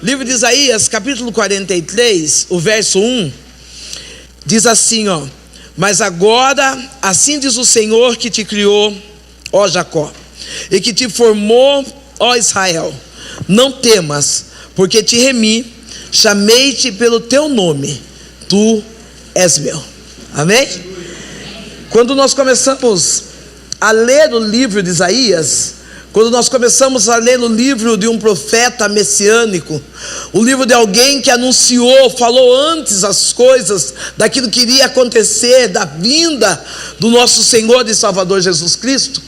Livro de Isaías, capítulo 43, o verso 1, diz assim, ó: mas agora, assim diz o Senhor que te criou, ó Jacó, e que te formou, ó Israel, não temas, porque te remi, chamei-te pelo teu nome, tu és meu. Amém? Quando nós começamos a ler o livro de Isaías, quando nós começamos a ler o livro de um profeta messiânico, o livro de alguém que anunciou, falou antes as coisas daquilo que iria acontecer, da vinda do nosso Senhor e Salvador Jesus Cristo,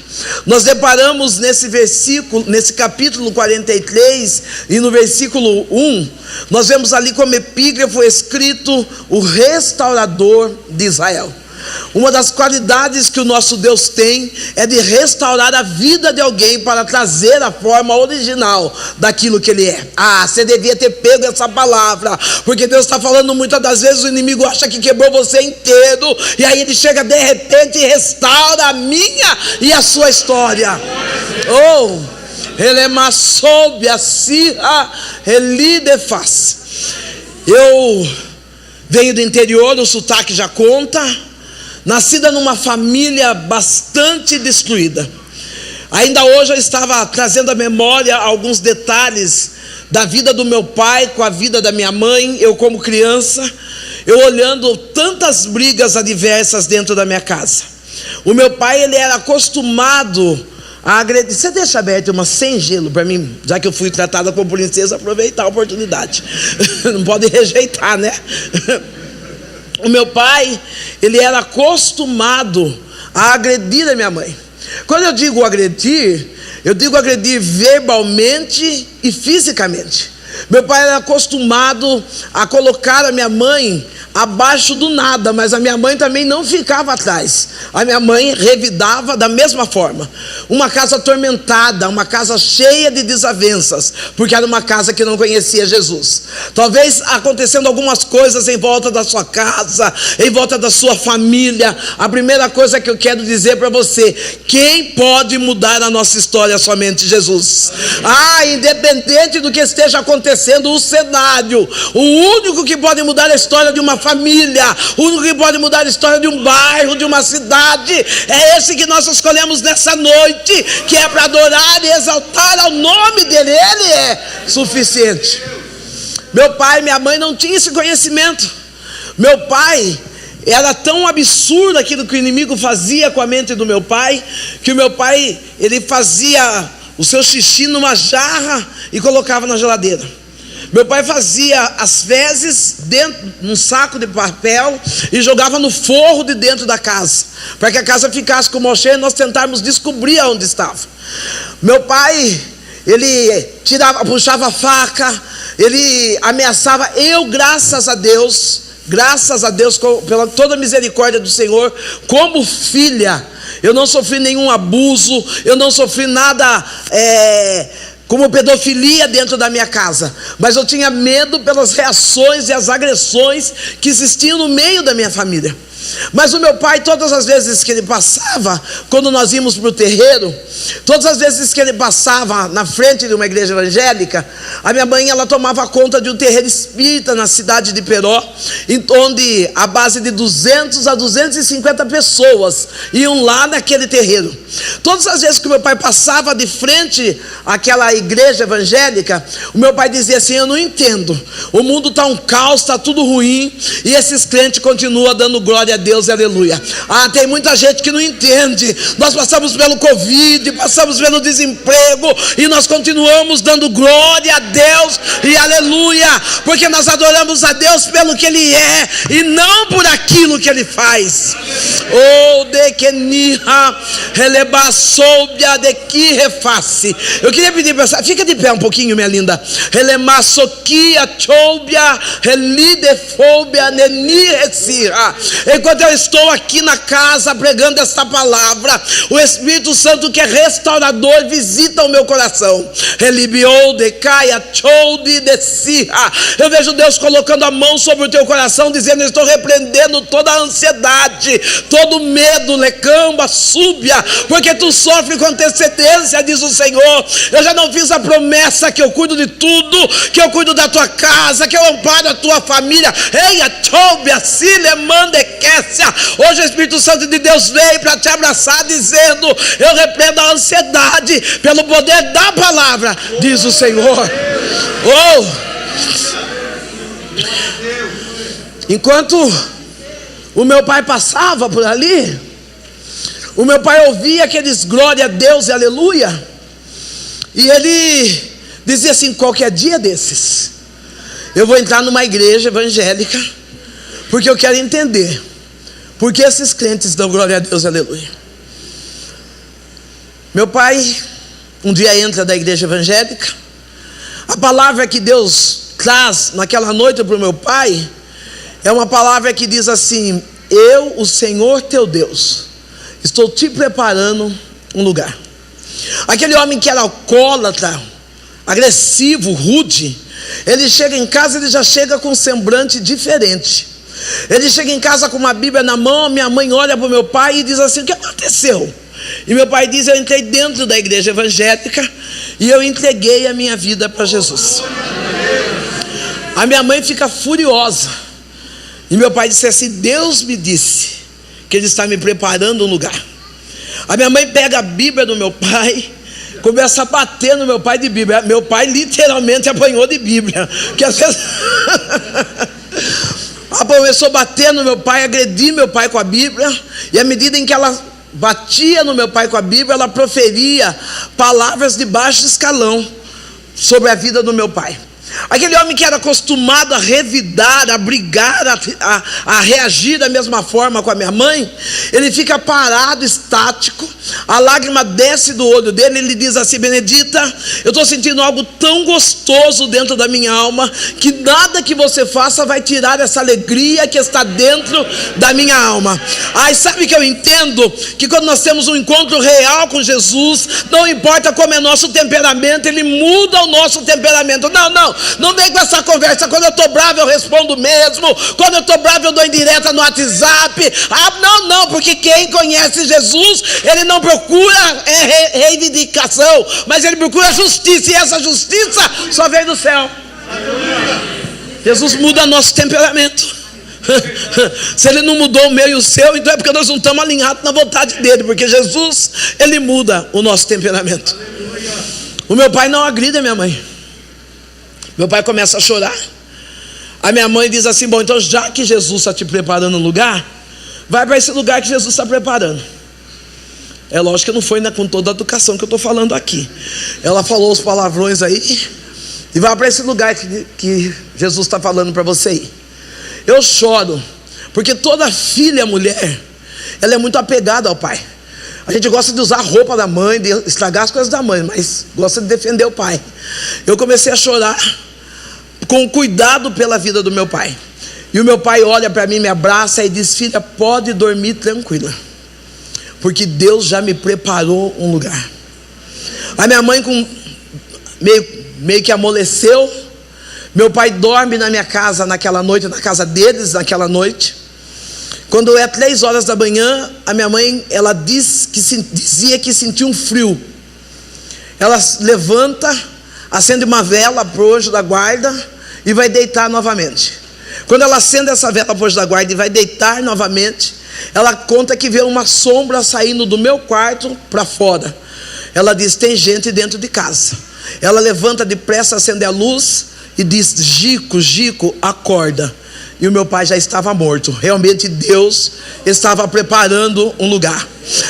nós deparamos nesse versículo, nesse capítulo 43 e no versículo 1, nós vemos ali como epígrafo escrito: o restaurador de Israel. Uma das qualidades que o nosso Deus tem é de restaurar a vida de alguém para trazer a forma original daquilo que ele é. Você devia ter pego essa palavra, porque Deus está falando muitas das vezes, o inimigo acha que quebrou você inteiro, e aí ele chega de repente e restaura a minha e a sua história. Eu venho do interior, o sotaque já conta. Nascida numa família bastante destruída. Ainda hoje eu estava trazendo à memória alguns detalhes da vida do meu pai com a vida da minha mãe. Eu como criança, eu olhando tantas brigas adversas dentro da minha casa. O meu pai, ele era acostumado a agredir. Você deixa aberto uma sem gelo para mim, já que eu fui tratada como princesa, aproveitar a oportunidade. Não pode rejeitar, né? O meu pai, ele era acostumado a agredir a minha mãe. Quando eu digo agredir verbalmente e fisicamente. Meu pai era acostumado a colocar a minha mãe abaixo do nada, mas a minha mãe também não ficava atrás. A minha mãe revidava da mesma forma. Uma casa atormentada, uma casa cheia de desavenças, porque era uma casa que não conhecia Jesus. Talvez acontecendo algumas coisas em volta da sua casa, em volta da sua família. A primeira coisa que eu quero dizer para você: quem pode mudar a nossa história? Somente Jesus. Independente do que esteja acontecendo, o cenário, o único que pode mudar a história de uma família, o único que pode mudar a história de um bairro, de uma cidade, é esse que nós escolhemos nessa noite, que é para adorar e exaltar ao nome dele. Ele é suficiente. Meu pai e minha mãe não tinham esse conhecimento. Meu pai, era tão absurdo aquilo que o inimigo fazia com a mente do meu pai, que o meu pai, ele fazia o seu xixi numa jarra e colocava na geladeira. Meu pai fazia as fezes dentro num saco de papel e jogava no forro de dentro da casa, para que a casa ficasse com o mau cheiro e nós tentarmos descobrir onde estava. Meu pai, ele puxava a faca, ele ameaçava. Eu, graças a Deus, pela toda a misericórdia do Senhor, como filha, eu não sofri nenhum abuso, eu não sofri nada como pedofilia dentro da minha casa, mas eu tinha medo pelas reações e as agressões que existiam no meio da minha família. Mas o meu pai, todas as vezes que ele passava, quando nós íamos para o terreiro, todas as vezes que ele passava na frente de uma igreja evangélica, a minha mãe, ela tomava conta de um terreiro espírita na cidade de Peró, onde a base de 200 a 250 pessoas iam lá naquele terreiro. Todas as vezes que o meu pai passava de frente àquela igreja evangélica, o meu pai dizia assim: eu não entendo, o mundo está um caos, está tudo ruim, e esses crentes continuam dando glória a Deus, aleluia. Tem muita gente que não entende. Nós passamos pelo Covid, passamos pelo desemprego, e nós continuamos dando glória a Deus e aleluia, porque nós adoramos a Deus pelo que Ele é e não por aquilo que Ele faz. Eu queria pedir para você, fica de pé um pouquinho, minha linda. Enquanto eu estou aqui na casa pregando esta palavra, o Espírito Santo, que é restaurador, visita o meu coração. Eu vejo Deus colocando a mão sobre o teu coração, dizendo: eu estou repreendendo toda a ansiedade, todo medo, lecamba, súbia, porque tu sofres com antecedência, diz o Senhor. Eu já não fiz a promessa que eu cuido de tudo, que eu cuido da tua casa, que eu amparo a tua família. Hoje o Espírito Santo de Deus veio para te abraçar, dizendo: eu repreendo a ansiedade pelo poder da palavra, diz o Senhor. Enquanto o meu pai passava por ali, o meu pai ouvia aqueles glória a Deus e aleluia, e ele dizia assim: qualquer dia desses eu vou entrar numa igreja evangélica, porque eu quero entender por que esses crentes dão glória a Deus e aleluia. Meu pai um dia entra da igreja evangélica. A palavra que Deus traz naquela noite para o meu pai é uma palavra que diz assim: eu, o Senhor teu Deus, estou te preparando um lugar. Aquele homem que era alcoólatra, agressivo, rude, ele chega em casa, ele já chega com um semblante diferente. Ele chega em casa com uma Bíblia na mão. Minha mãe olha para o meu pai e diz assim: o que aconteceu? E meu pai diz: eu entrei dentro da igreja evangélica e eu entreguei a minha vida para Jesus. A minha mãe fica furiosa, e meu pai disse assim: Deus me disse que Ele está me preparando um lugar. A minha mãe pega a Bíblia do meu pai, começa a bater no meu pai de Bíblia. Meu pai literalmente apanhou de Bíblia, que às vezes ela começou a bater no meu pai, agredir meu pai com a Bíblia. E à medida em que ela batia no meu pai com a Bíblia, ela proferia palavras de baixo escalão sobre a vida do meu pai. Aquele homem que era acostumado a revidar, a brigar, a reagir da mesma forma com a minha mãe, ele fica parado, estático. A lágrima desce do olho dele. Ele diz assim: Benedita, eu estou sentindo algo tão gostoso dentro da minha alma, que nada que você faça vai tirar essa alegria que está dentro da minha alma. Ai, sabe que eu entendo que quando nós temos um encontro real com Jesus, não importa como é nosso temperamento, Ele muda o nosso temperamento. Não vem com essa conversa: quando eu estou bravo eu respondo mesmo, quando eu estou bravo eu dou indireta no WhatsApp. Não, porque quem conhece Jesus, ele não procura reivindicação, mas ele procura justiça, e essa justiça só vem do céu. Jesus muda nosso temperamento. Se Ele não mudou o meu e o seu, então é porque nós não estamos alinhados na vontade dEle, porque Jesus, Ele muda o nosso temperamento. O meu pai não agride a minha mãe. Meu pai começa a chorar. A minha mãe diz assim: bom, então já que Jesus está te preparando um lugar, vai para esse lugar que Jesus está preparando. É lógico que não foi com toda a educação que eu estou falando aqui. Ela falou os palavrões aí, e vai para esse lugar que Jesus está falando para você ir. Eu choro, porque toda filha mulher, ela é muito apegada ao pai. A gente gosta de usar a roupa da mãe, de estragar as coisas da mãe, mas gosta de defender o pai. Eu comecei a chorar, com cuidado pela vida do meu pai. E o meu pai olha para mim, me abraça e diz: filha, pode dormir tranquila, porque Deus já me preparou um lugar. A minha mãe meio que amoleceu. Meu pai dorme na minha casa naquela noite, na casa deles naquela noite. Quando é 3 horas da manhã, a minha mãe, ela dizia que sentia um frio. Ela levanta, acende uma vela para o anjo da guarda e vai deitar novamente. Quando ela acende essa vela para o anjo da guarda e vai deitar novamente, ela conta que vê uma sombra saindo do meu quarto para fora. Ela diz: tem gente dentro de casa. Ela levanta depressa, acende a luz e diz: Gico, acorda. E o meu pai já estava morto. Realmente Deus estava preparando um lugar.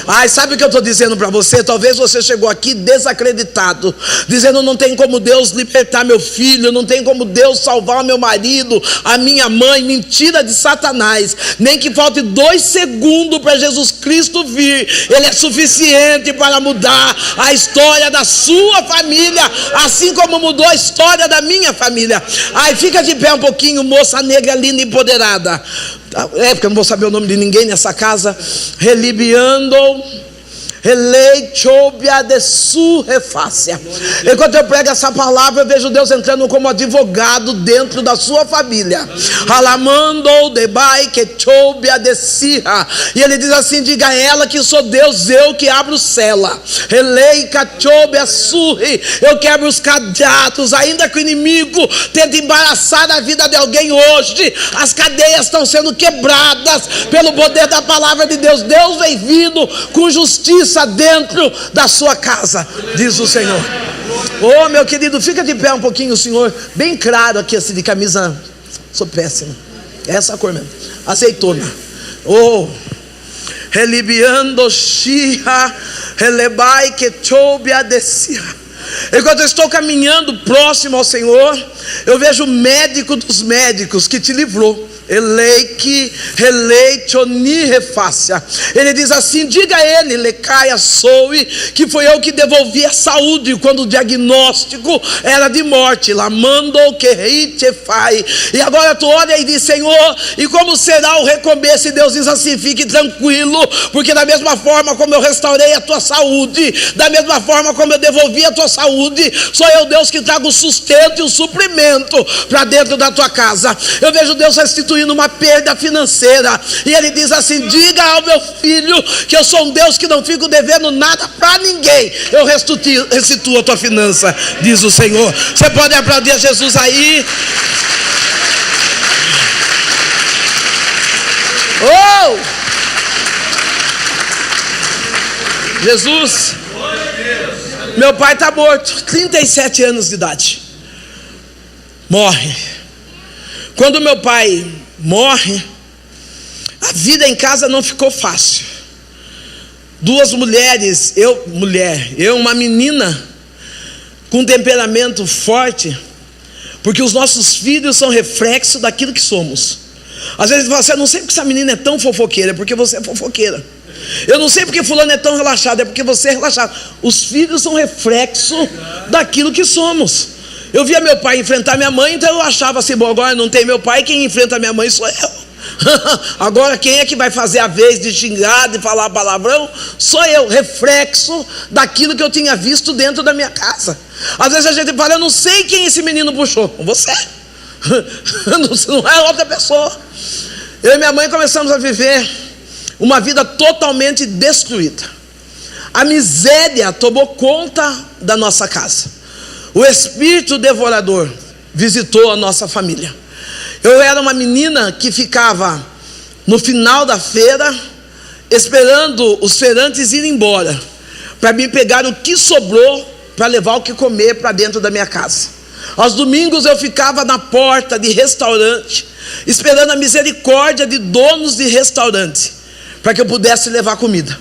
Ai, sabe o que eu estou dizendo para você? Talvez você chegou aqui desacreditado, dizendo: não tem como Deus libertar meu filho, não tem como Deus salvar meu marido, a minha mãe. Mentira de Satanás. Nem que falte 2 segundos para Jesus Cristo vir, Ele é suficiente para mudar a história da sua família, assim como mudou a história da minha família. Ai, fica de pé um pouquinho, moça negra linda e empoderada. porque eu não vou saber o nome de ninguém nessa casa. Relibiando Eleitobia de surrefácia. Enquanto eu prego essa palavra, eu vejo Deus entrando como advogado dentro da sua família. Alamando debai que chobia de sirra. E ele diz assim: diga a ela que sou Deus, eu que abro cela. Elei cachobia surri. Eu quebro os cadeados. Ainda que o inimigo tente embaraçar a vida de alguém hoje, as cadeias estão sendo quebradas pelo poder da palavra de Deus. Deus vem vindo com justiça dentro da sua casa, diz o Senhor. Oh, meu querido, fica de pé um pouquinho, o Senhor, bem claro aqui, assim, de camisa, sou péssimo, essa cor mesmo, azeitona. Oh, relibiando shia, relebai que chobia descia. Enquanto eu estou caminhando próximo ao Senhor, eu vejo o médico dos médicos que te livrou. Eleiki, eleitoni refácia. Ele diz assim: diga a ele, lecaia soe, que foi eu que devolvi a saúde quando o diagnóstico era de morte. Lamando que reite fai. E agora tu olha e diz: Senhor, e como será o recomeço? E Deus diz assim: fique tranquilo, porque da mesma forma como eu restaurei a tua saúde, da mesma forma como eu devolvi a tua saúde, sou eu Deus que trago o sustento e o suprimento para dentro da tua casa. Eu vejo Deus restituindo uma perda financeira, e ele diz assim: diga ao meu filho que eu sou um Deus que não fico devendo nada para ninguém, eu restituo a tua finança, diz o Senhor. Você pode aplaudir a Jesus aí? Oh! Jesus, meu pai está morto, 37 anos de idade, morre. Quando meu pai morre, a vida em casa não ficou fácil. Duas mulheres, eu uma menina com temperamento forte, porque os nossos filhos são reflexo daquilo que somos. Às vezes você não sei porque essa menina é tão fofoqueira, é porque você é fofoqueira. Eu não sei porque fulano é tão relaxado, é porque você é relaxado. Os filhos são reflexo daquilo que somos. Eu via meu pai enfrentar minha mãe, então eu achava assim: bom, agora não tem meu pai, quem enfrenta minha mãe sou eu. Agora quem é que vai fazer a vez de xingar, de falar palavrão? Sou eu, reflexo daquilo que eu tinha visto dentro da minha casa. Às vezes a gente fala: eu não sei quem esse menino puxou. Você não é outra pessoa. Eu e minha mãe começamos a viver uma vida totalmente destruída. A miséria tomou conta da nossa casa. O espírito devorador visitou a nossa família. Eu era uma menina que ficava no final da feira esperando os feirantes irem embora, para me pegar o que sobrou para levar o que comer para dentro da minha casa. Aos domingos eu ficava na porta de restaurante, esperando a misericórdia de donos de restaurante, para que eu pudesse levar comida.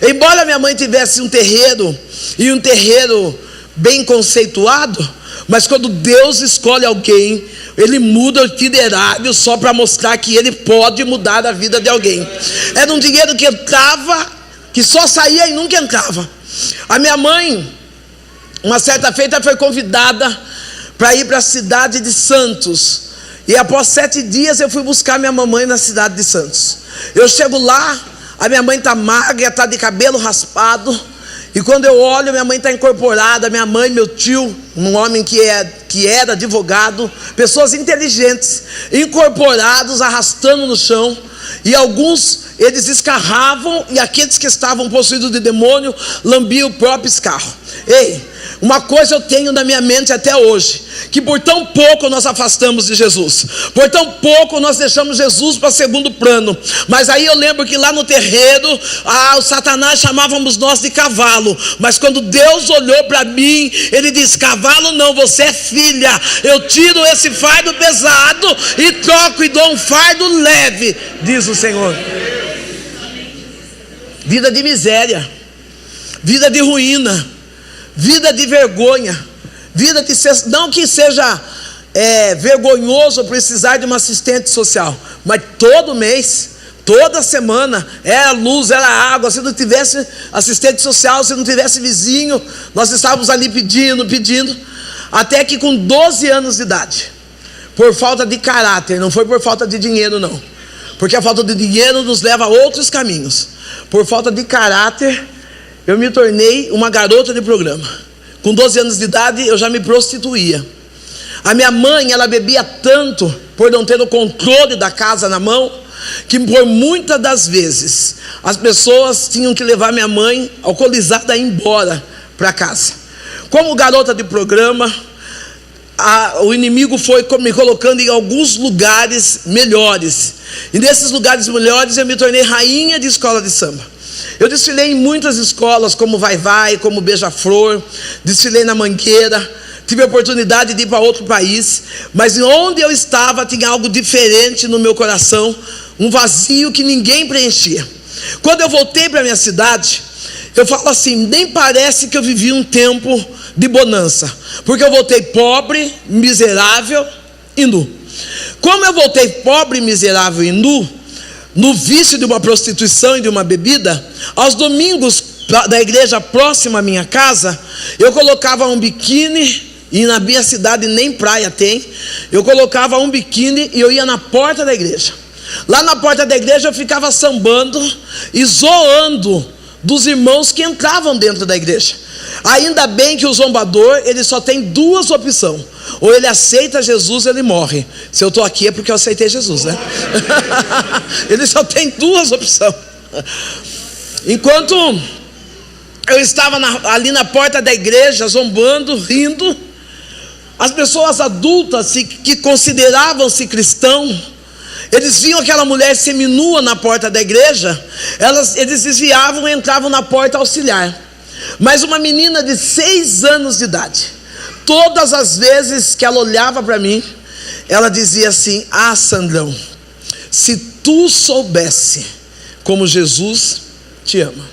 Embora minha mãe tivesse um terreiro, e um terreiro bem conceituado, mas quando Deus escolhe alguém, Ele muda o itinerário só para mostrar que Ele pode mudar a vida de alguém. Era um dinheiro que entrava, que só saía e nunca entrava. A minha mãe, uma certa feita, foi convidada para ir para a cidade de Santos, e após 7 dias eu fui buscar minha mamãe na cidade de Santos. Eu chego lá, a minha mãe está magra, está de cabelo raspado. E quando eu olho, minha mãe está incorporada. Minha mãe, meu tio, um homem que era advogado, pessoas inteligentes, incorporados, arrastando no chão. E alguns, eles escarravam, e aqueles que estavam possuídos de demônio lambiam o próprio escarro. Ei, uma coisa eu tenho na minha mente até hoje, que por tão pouco nós afastamos de Jesus, por tão pouco nós deixamos Jesus para segundo plano. Mas aí eu lembro que lá no terreiro, o Satanás chamávamos nós de cavalo, mas quando Deus olhou para mim, Ele disse: cavalo não, você é filha. Eu tiro esse fardo pesado e troco e dou um fardo leve, diz o Senhor. Vida de miséria, vida de ruína, vida de vergonha, vida de não que seja vergonhoso precisar de uma assistente social, mas todo mês, toda semana, era luz, era água. Se não tivesse assistente social, se não tivesse vizinho, nós estávamos ali pedindo, até que com 12 anos de idade, por falta de caráter, não foi por falta de dinheiro não, porque a falta de dinheiro nos leva a outros caminhos. Por falta de caráter, eu me tornei uma garota de programa. Com 12 anos de idade, eu já me prostituía. A minha mãe, ela bebia tanto, por não ter o controle da casa na mão, que por muitas das vezes, as pessoas tinham que levar minha mãe alcoolizada embora para casa. Como garota de programa, o inimigo foi me colocando em alguns lugares melhores. E nesses lugares melhores eu me tornei rainha de escola de samba. Eu desfilei em muitas escolas, como Vai Vai, como Beija-Flor, desfilei na Mangueira, tive a oportunidade de ir para outro país, mas onde eu estava tinha algo diferente no meu coração, um vazio que ninguém preenchia. Quando eu voltei para a minha cidade, eu falo assim, nem parece que eu vivi um tempo de bonança, porque eu voltei pobre, miserável e nu. Como eu voltei pobre, miserável e nu, no vício de uma prostituição e de uma bebida, aos domingos da igreja próxima à minha casa, eu colocava um biquíni, e na minha cidade nem praia tem, eu colocava um biquíni e eu ia na porta da igreja. Lá na porta da igreja eu ficava sambando e zoando dos irmãos que entravam dentro da igreja. Ainda bem que o zombador, ele só tem duas opções: ou ele aceita Jesus, ou ele morre. Se eu estou aqui é porque eu aceitei Jesus, né? Ele só tem duas opções. Enquanto eu estava ali na porta da igreja, zombando, rindo, as pessoas adultas que consideravam-se cristãos, eles viam aquela mulher seminua na porta da igreja, eles desviavam e entravam na porta auxiliar. Mas uma menina de 6 anos de idade, todas as vezes que ela olhava para mim, ela dizia assim: ah, Sandrão, se tu soubesse como Jesus te ama.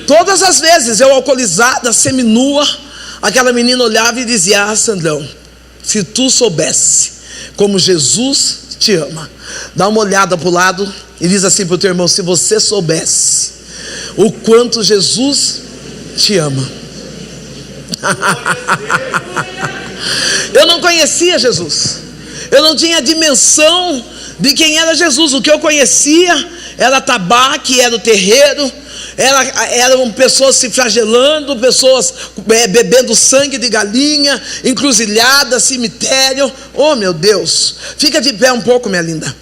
Todas as vezes eu alcoolizada, seminua, aquela menina olhava e dizia: ah, Sandrão, se tu soubesse como Jesus te ama. Dá uma olhada para o lado e diz assim para o teu irmão: se você soubesse o quanto Jesus te ama. Eu não conhecia Jesus, eu não tinha dimensão de quem era Jesus. O que eu conhecia era tabaco, era o terreiro, eram pessoas se flagelando, pessoas bebendo sangue de galinha, encruzilhada, cemitério. Oh meu Deus, fica de pé um pouco, minha linda.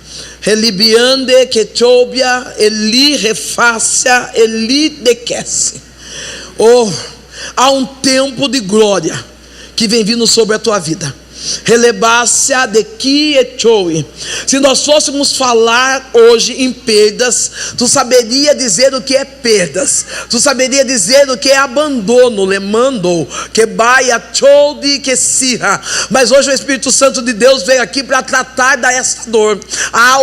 Relibiande ketobia eli refácia eli dequece. Oh, há um tempo de glória que vem vindo sobre a tua vida. Relebácia de que echoi. Se nós fôssemos falar hoje em perdas, tu saberia dizer o que é perdas, tu saberia dizer o que é abandono, lemando que baia chode que sirra. Mas hoje o Espírito Santo de Deus veio aqui para tratar dessa dor.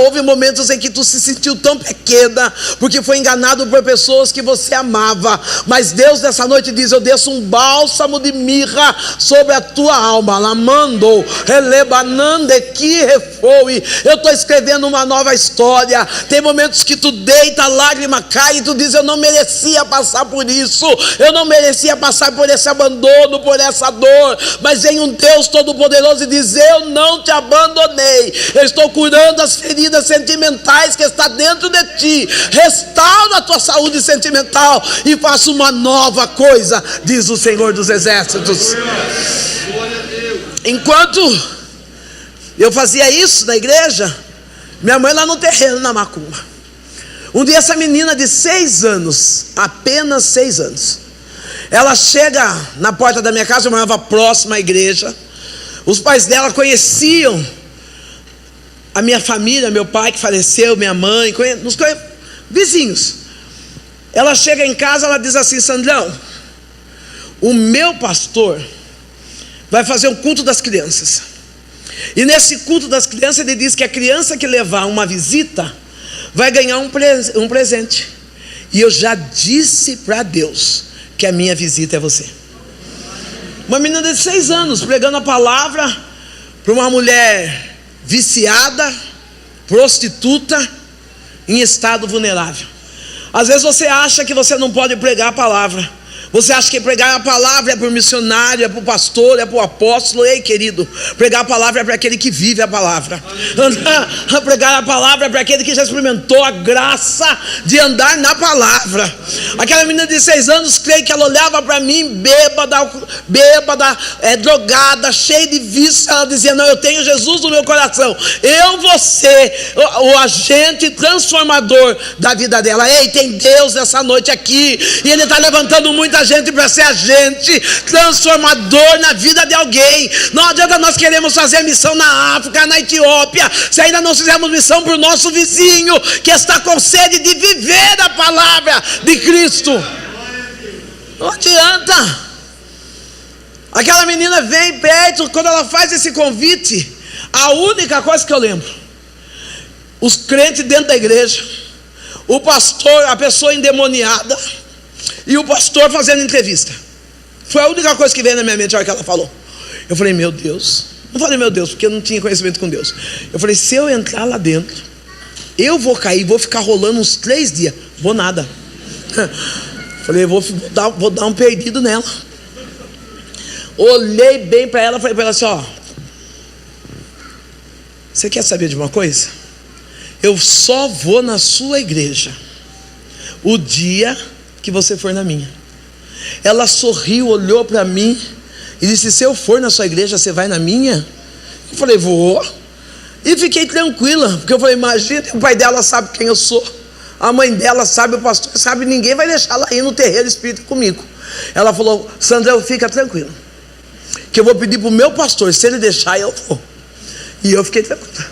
Houve momentos em que tu se sentiu tão pequena, porque foi enganado por pessoas que você amava, mas Deus nessa noite diz: eu desço um bálsamo de mirra sobre a tua alma, lamando. Eu estou escrevendo uma nova história. Tem momentos que tu deita, a lágrima cai e tu diz: eu não merecia passar por isso, eu não merecia passar por esse abandono, por essa dor. Mas vem um Deus todo-poderoso e diz: eu não te abandonei, eu estou curando as feridas sentimentais que está dentro de ti, restauro a tua saúde sentimental e faço uma nova coisa, diz o Senhor dos Exércitos. Enquanto eu fazia isso na igreja, minha mãe lá no terreno, na macumba. Um dia essa menina de 6 anos, apenas 6 anos, ela chega na porta da minha casa. Eu morava próxima à igreja. Os pais dela conheciam a minha família, meu pai que faleceu, minha mãe, vizinhos. Ela chega em casa, ela diz assim: Sandrão, o meu pastor vai fazer um culto das crianças, e nesse culto das crianças ele diz que a criança que levar uma visita vai ganhar um presente. E eu já disse para Deus que a minha visita é você. Uma menina de 6 anos pregando a palavra para uma mulher viciada, prostituta, em estado vulnerável. Às vezes você acha que você não pode pregar a palavra, Você acha que pregar a palavra é para o missionário, é para o pastor, é para o apóstolo? Ei, querido, pregar a palavra é para aquele que vive a palavra. Pregar a palavra é para aquele que já experimentou a graça de andar na palavra. Aquela menina de 6 anos, creio que ela olhava para mim bêbada, drogada, cheia de vícios. Ela dizia: não, eu tenho Jesus no meu coração. Eu vou ser o agente transformador da vida dela. Ei, tem Deus nessa noite aqui, e Ele está levantando muita gente para ser agente transformador na vida de alguém. Não adianta nós queremos fazer missão na África, na Etiópia, se ainda não fizermos missão para o nosso vizinho que está com sede de viver a palavra de Cristo. Não adianta. Aquela menina vem perto, quando ela faz esse convite, a única coisa que eu lembro: os crentes dentro da igreja, o pastor, a pessoa endemoniada, e o pastor fazendo entrevista. Foi a única coisa que veio na minha mente a hora que ela falou. Eu falei: meu Deus. Não falei meu Deus, porque eu não tinha conhecimento com Deus. Eu falei: se eu entrar lá dentro, eu vou cair, vou ficar rolando uns 3 dias. Vou nada. Falei: vou dar um perdido nela. Olhei bem para ela, falei para ela assim: ó, você quer saber de uma coisa? Eu só vou na sua igreja o dia que você for na minha. Ela sorriu, olhou para mim e disse: se eu for na sua igreja, você vai na minha? Eu falei: vou. E fiquei tranquila, porque eu falei: imagina, o pai dela sabe quem eu sou, a mãe dela sabe, o pastor sabe, ninguém vai deixar ela ir no terreiro espírita comigo. Ela falou: Sandra, fica tranquila, que eu vou pedir para o meu pastor, se ele deixar, eu vou. E eu fiquei tranquila.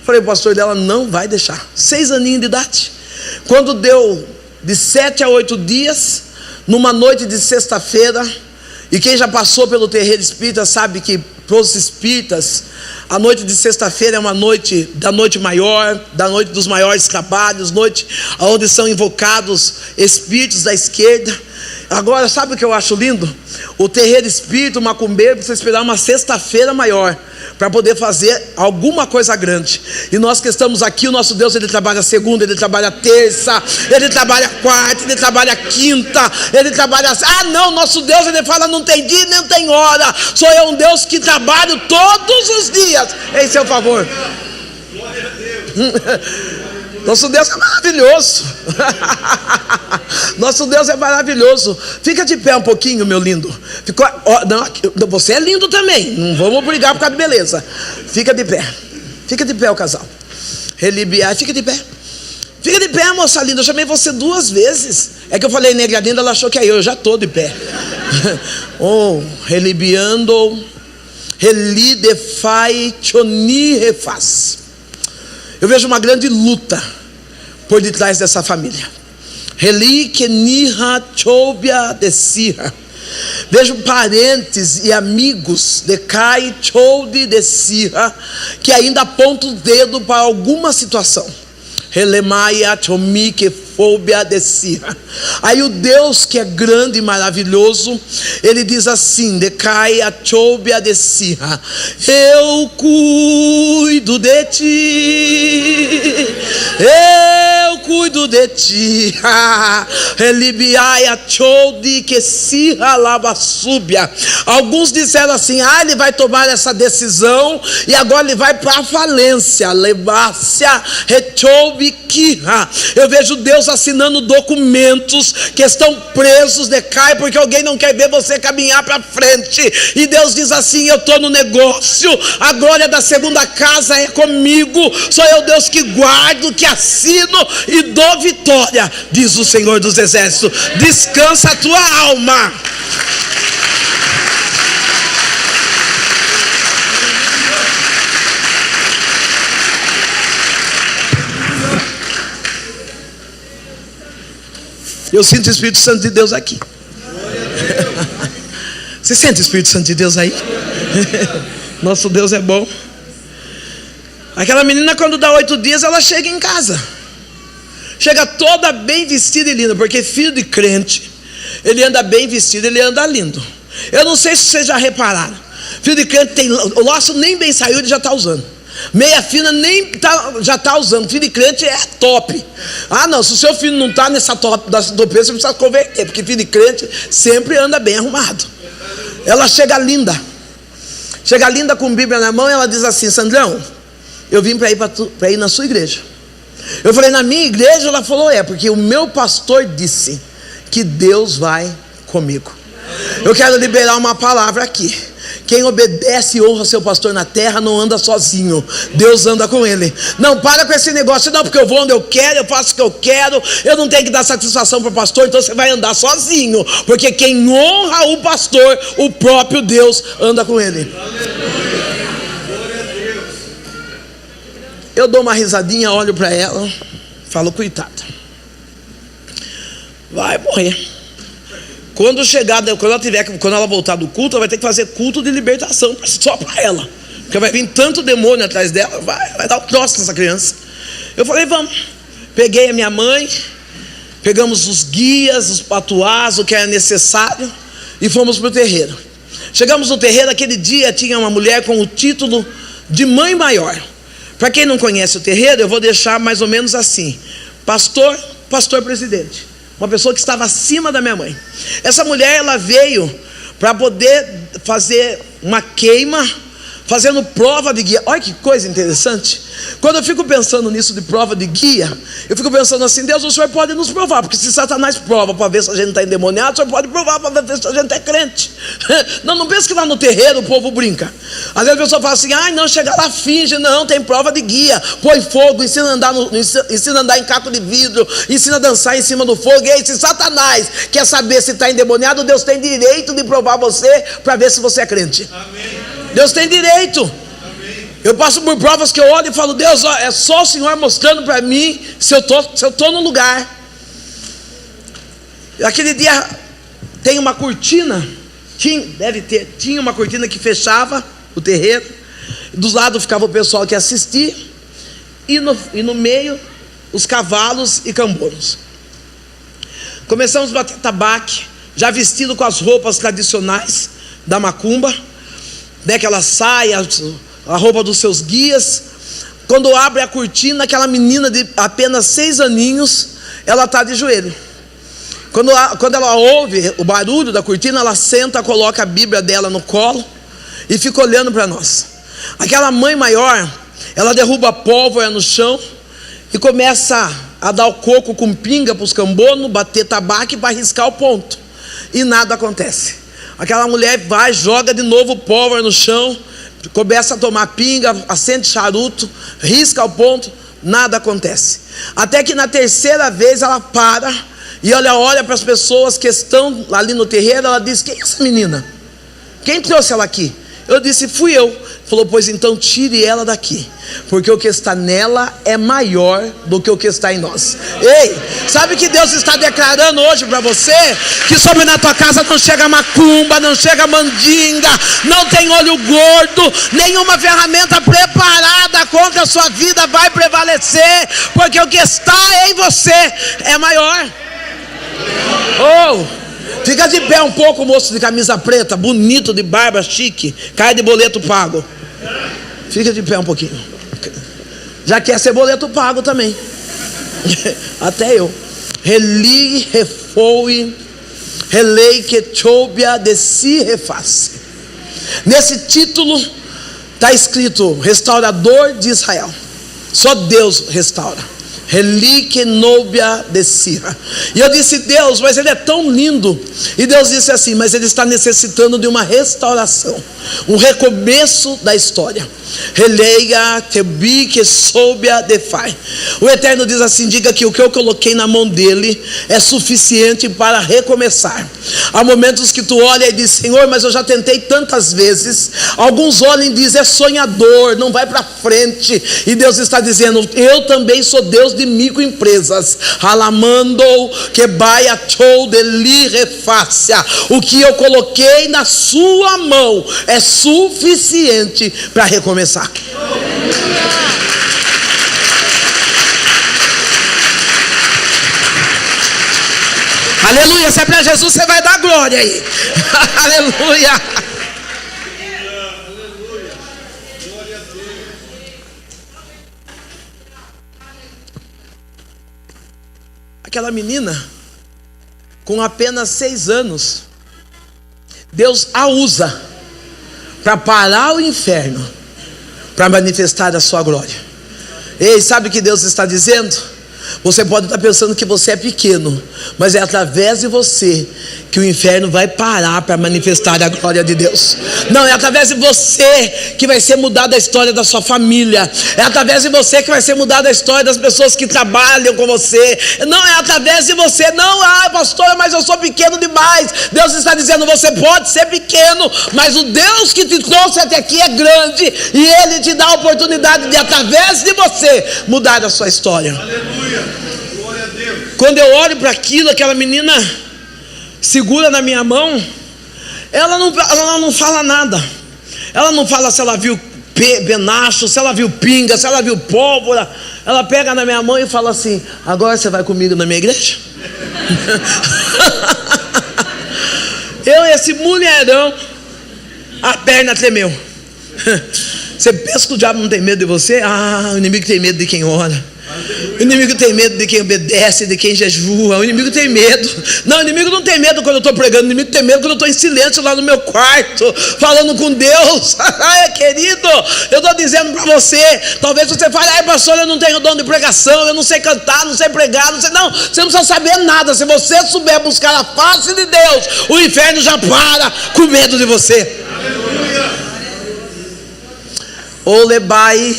Falei: o pastor dela não vai deixar. 6 aninhos de idade. Quando deu de 7 a 8 dias, numa noite de sexta-feira, e quem já passou pelo terreiro espírita sabe que para os espíritas, a noite de sexta-feira é uma noite da noite maior, da noite dos maiores trabalhos, noite onde são invocados espíritos da esquerda. Agora, sabe o que eu acho lindo? O terreiro espírita, o macumbeiro, precisa esperar uma sexta-feira maior para poder fazer alguma coisa grande. E nós que estamos aqui, o nosso Deus, Ele trabalha segunda, Ele trabalha terça, Ele trabalha quarta, Ele trabalha quinta, Ele trabalha... Ah não, nosso Deus, Ele fala: não tem dia nem tem hora. Sou eu um Deus que trabalho todos os dias em seu favor. Glória a Deus. Nosso Deus é maravilhoso. Nosso Deus é maravilhoso. Fica de pé um pouquinho, meu lindo. Não, você é lindo também. Não vamos brigar por causa de beleza. Fica de pé. Fica de pé o casal. Relibiar, fica de pé. Fica de pé, moça linda. Eu chamei você 2 vezes. É que eu falei negra linda, ela achou que eu já estou de pé. Oh, relibiando. Relidefai choni refaz. Eu vejo uma grande luta por detrás dessa família. Vejo parentes e amigos de Kai Chode de Sirra que ainda apontam o dedo para alguma situação. Aí o Deus que é grande e maravilhoso, Ele diz assim: decai a chobia de Sirra, eu cuido de ti, eu cuido de ti. Relibiai a chode que Sirra lava súbia. Alguns disseram assim: ele vai tomar essa decisão e agora ele vai para a falência. Levácia rechoube. Eu vejo Deus assinando documentos que estão presos, decai, porque alguém não quer ver você caminhar para frente. E Deus diz assim: eu estou no negócio, a glória da segunda casa é comigo. Sou eu Deus que guardo, que assino e dou vitória, diz o Senhor dos Exércitos. Descansa a tua alma. Eu sinto o Espírito Santo de Deus aqui. Você sente o Espírito Santo de Deus aí? Nosso Deus é bom. Aquela menina, quando dá 8 dias, ela chega em casa. Chega toda bem vestida e linda, porque filho de crente, ele anda bem vestido, ele anda lindo. Eu não sei se vocês já repararam. Filho de crente tem o laço nem bem saiu, ele já está usando. Meia fina nem já está usando. Filho de crente é top. Ah, não, se o seu filho não está nessa top da topeira, você precisa converter, porque filho de crente sempre anda bem arrumado. Ela chega linda com Bíblia na mão, e ela diz assim: Sandrão, eu vim para ir na sua igreja. Eu falei: na minha igreja? Ela falou: é, porque o meu pastor disse que Deus vai comigo. Eu quero liberar uma palavra aqui. Quem obedece e honra seu pastor na terra não anda sozinho, Deus anda com ele. Não para com esse negócio, não, porque eu vou onde eu quero, eu faço o que eu quero, eu não tenho que dar satisfação para o pastor, então você vai andar sozinho, porque quem honra o pastor, o próprio Deus anda com ele. Eu dou uma risadinha, olho para ela, falo: coitada, vai morrer. Quando ela voltar do culto, ela vai ter que fazer culto de libertação só para ela, porque vai vir tanto demônio atrás dela, vai dar o troço nessa criança. Eu falei: vamos. Peguei a minha mãe, pegamos os guias, os patuás, o que era necessário, e fomos para o terreiro. Chegamos no terreiro, aquele dia tinha uma mulher com o título de mãe maior. Para quem não conhece o terreiro, eu vou deixar mais ou menos assim: pastor presidente. Uma pessoa que estava acima da minha mãe. Essa mulher, ela veio para poder fazer uma queima, fazendo prova de guia. Olha que coisa interessante. Quando eu fico pensando nisso de prova de guia, eu fico pensando assim: Deus, o Senhor pode nos provar, porque se Satanás prova para ver se a gente está endemoniado, o Senhor pode provar para ver se a gente é crente. Não pense que lá no terreiro o povo brinca. Às vezes a pessoa fala assim: ai, não, chega lá, finge. Não, tem prova de guia. Põe fogo, ensina a andar em caco de vidro, ensina a dançar em cima do fogo. E aí, se Satanás quer saber se está endemoniado, Deus tem direito de provar você para ver se você é crente. Amém. Deus tem direito. Eu passo por provas que eu olho e falo: Deus, é só o Senhor mostrando para mim se eu estou no lugar. Aquele dia tem uma cortina, tinha uma cortina que fechava o terreiro, dos lados ficava o pessoal que assistia, e no meio os cavalos e cambonos. Começamos a bater tabaque, já vestido com as roupas tradicionais da macumba, aquela saia, a roupa dos seus guias. Quando abre a cortina, aquela menina de apenas 6 aninhos, ela está de joelho. Quando ela ouve o barulho da cortina, ela senta, coloca a Bíblia dela no colo e fica olhando para nós. Aquela mãe maior, ela derruba a pólvora no chão e começa a dar o coco com pinga para os cambonos, bater tabaco para riscar o ponto, e nada acontece. Aquela mulher vai, joga de novo pólvora no chão, começa a tomar pinga, acende charuto, risca o ponto, nada acontece. Até que na terceira vez ela para e ela olha para as pessoas que estão ali no terreiro. Ela diz: quem é essa menina? Quem trouxe ela aqui? Eu disse: fui eu. Falou: pois então tire ela daqui, porque o que está nela é maior do que o que está em nós. Ei, sabe que Deus está declarando hoje para você? Que sobre na tua casa não chega macumba, não chega mandinga, não tem olho gordo, nenhuma ferramenta preparada contra a sua vida vai prevalecer, porque o que está em você é maior. Fica de pé um pouco, moço de camisa preta, bonito, de barba chique, cara de boleto pago. Fica de pé um pouquinho. Já quer ser boleto pago também. Até eu. Reli, refoe, relei, quechobia, desci, reface. Nesse título está escrito: restaurador de Israel. Só Deus restaura. Relíquia nóbia de Sira. E eu disse: Deus, mas ele é tão lindo. E Deus disse assim: mas ele está necessitando de uma restauração, um recomeço da história. Releia, tebi, que soubia de fai. O Eterno diz assim: diga que o que eu coloquei na mão dele é suficiente para recomeçar. Há momentos que tu olha e diz: Senhor, mas eu já tentei tantas vezes. Alguns olham e dizem: é sonhador, não vai para frente. E Deus está dizendo: eu também sou Deus de microempresas. Alamando que baia chou de li refácia. O que eu coloquei na sua mão é suficiente para recomeçar. Aleluia. Se é para Jesus, você vai dar glória aí. Aleluia. Aquela menina, com apenas 6 anos, Deus a usa para parar o inferno, para manifestar a sua glória. Ei, sabe o que Deus está dizendo? Você pode estar pensando que você é pequeno, mas é através de você que o inferno vai parar para manifestar a glória de Deus. Não, é através de você que vai ser mudada a história da sua família. É através de você que vai ser mudada a história das pessoas que trabalham com você. Não, é através de você. Não, pastora, mas eu sou pequeno demais. Deus está dizendo, você pode ser pequeno, mas o Deus que te trouxe até aqui é grande, e Ele te dá a oportunidade de, através de você, mudar a sua história. Aleluia. Glória a Deus. Quando eu olho para aquilo, aquela menina segura na minha mão, ela não fala nada. Ela não fala se ela viu penacho, se ela viu pinga, se ela viu pólvora. Ela pega na minha mão e fala assim: agora você vai comigo na minha igreja? Eu, esse mulherão, a perna tremeu. Você pensa que o diabo não tem medo de você? O inimigo tem medo de quem ora. O inimigo tem medo de quem obedece, de quem jejua. O inimigo tem medo. Não, o inimigo não tem medo quando eu estou pregando. O inimigo tem medo quando eu estou em silêncio lá no meu quarto, falando com Deus. Querido, eu estou dizendo para você. Talvez você fale: pastor, eu não tenho dom de pregação, eu não sei cantar, não sei pregar, não sei. Não, você não precisa saber nada. Se você souber buscar a face de Deus, o inferno já para com medo de você. Aleluia. Olebai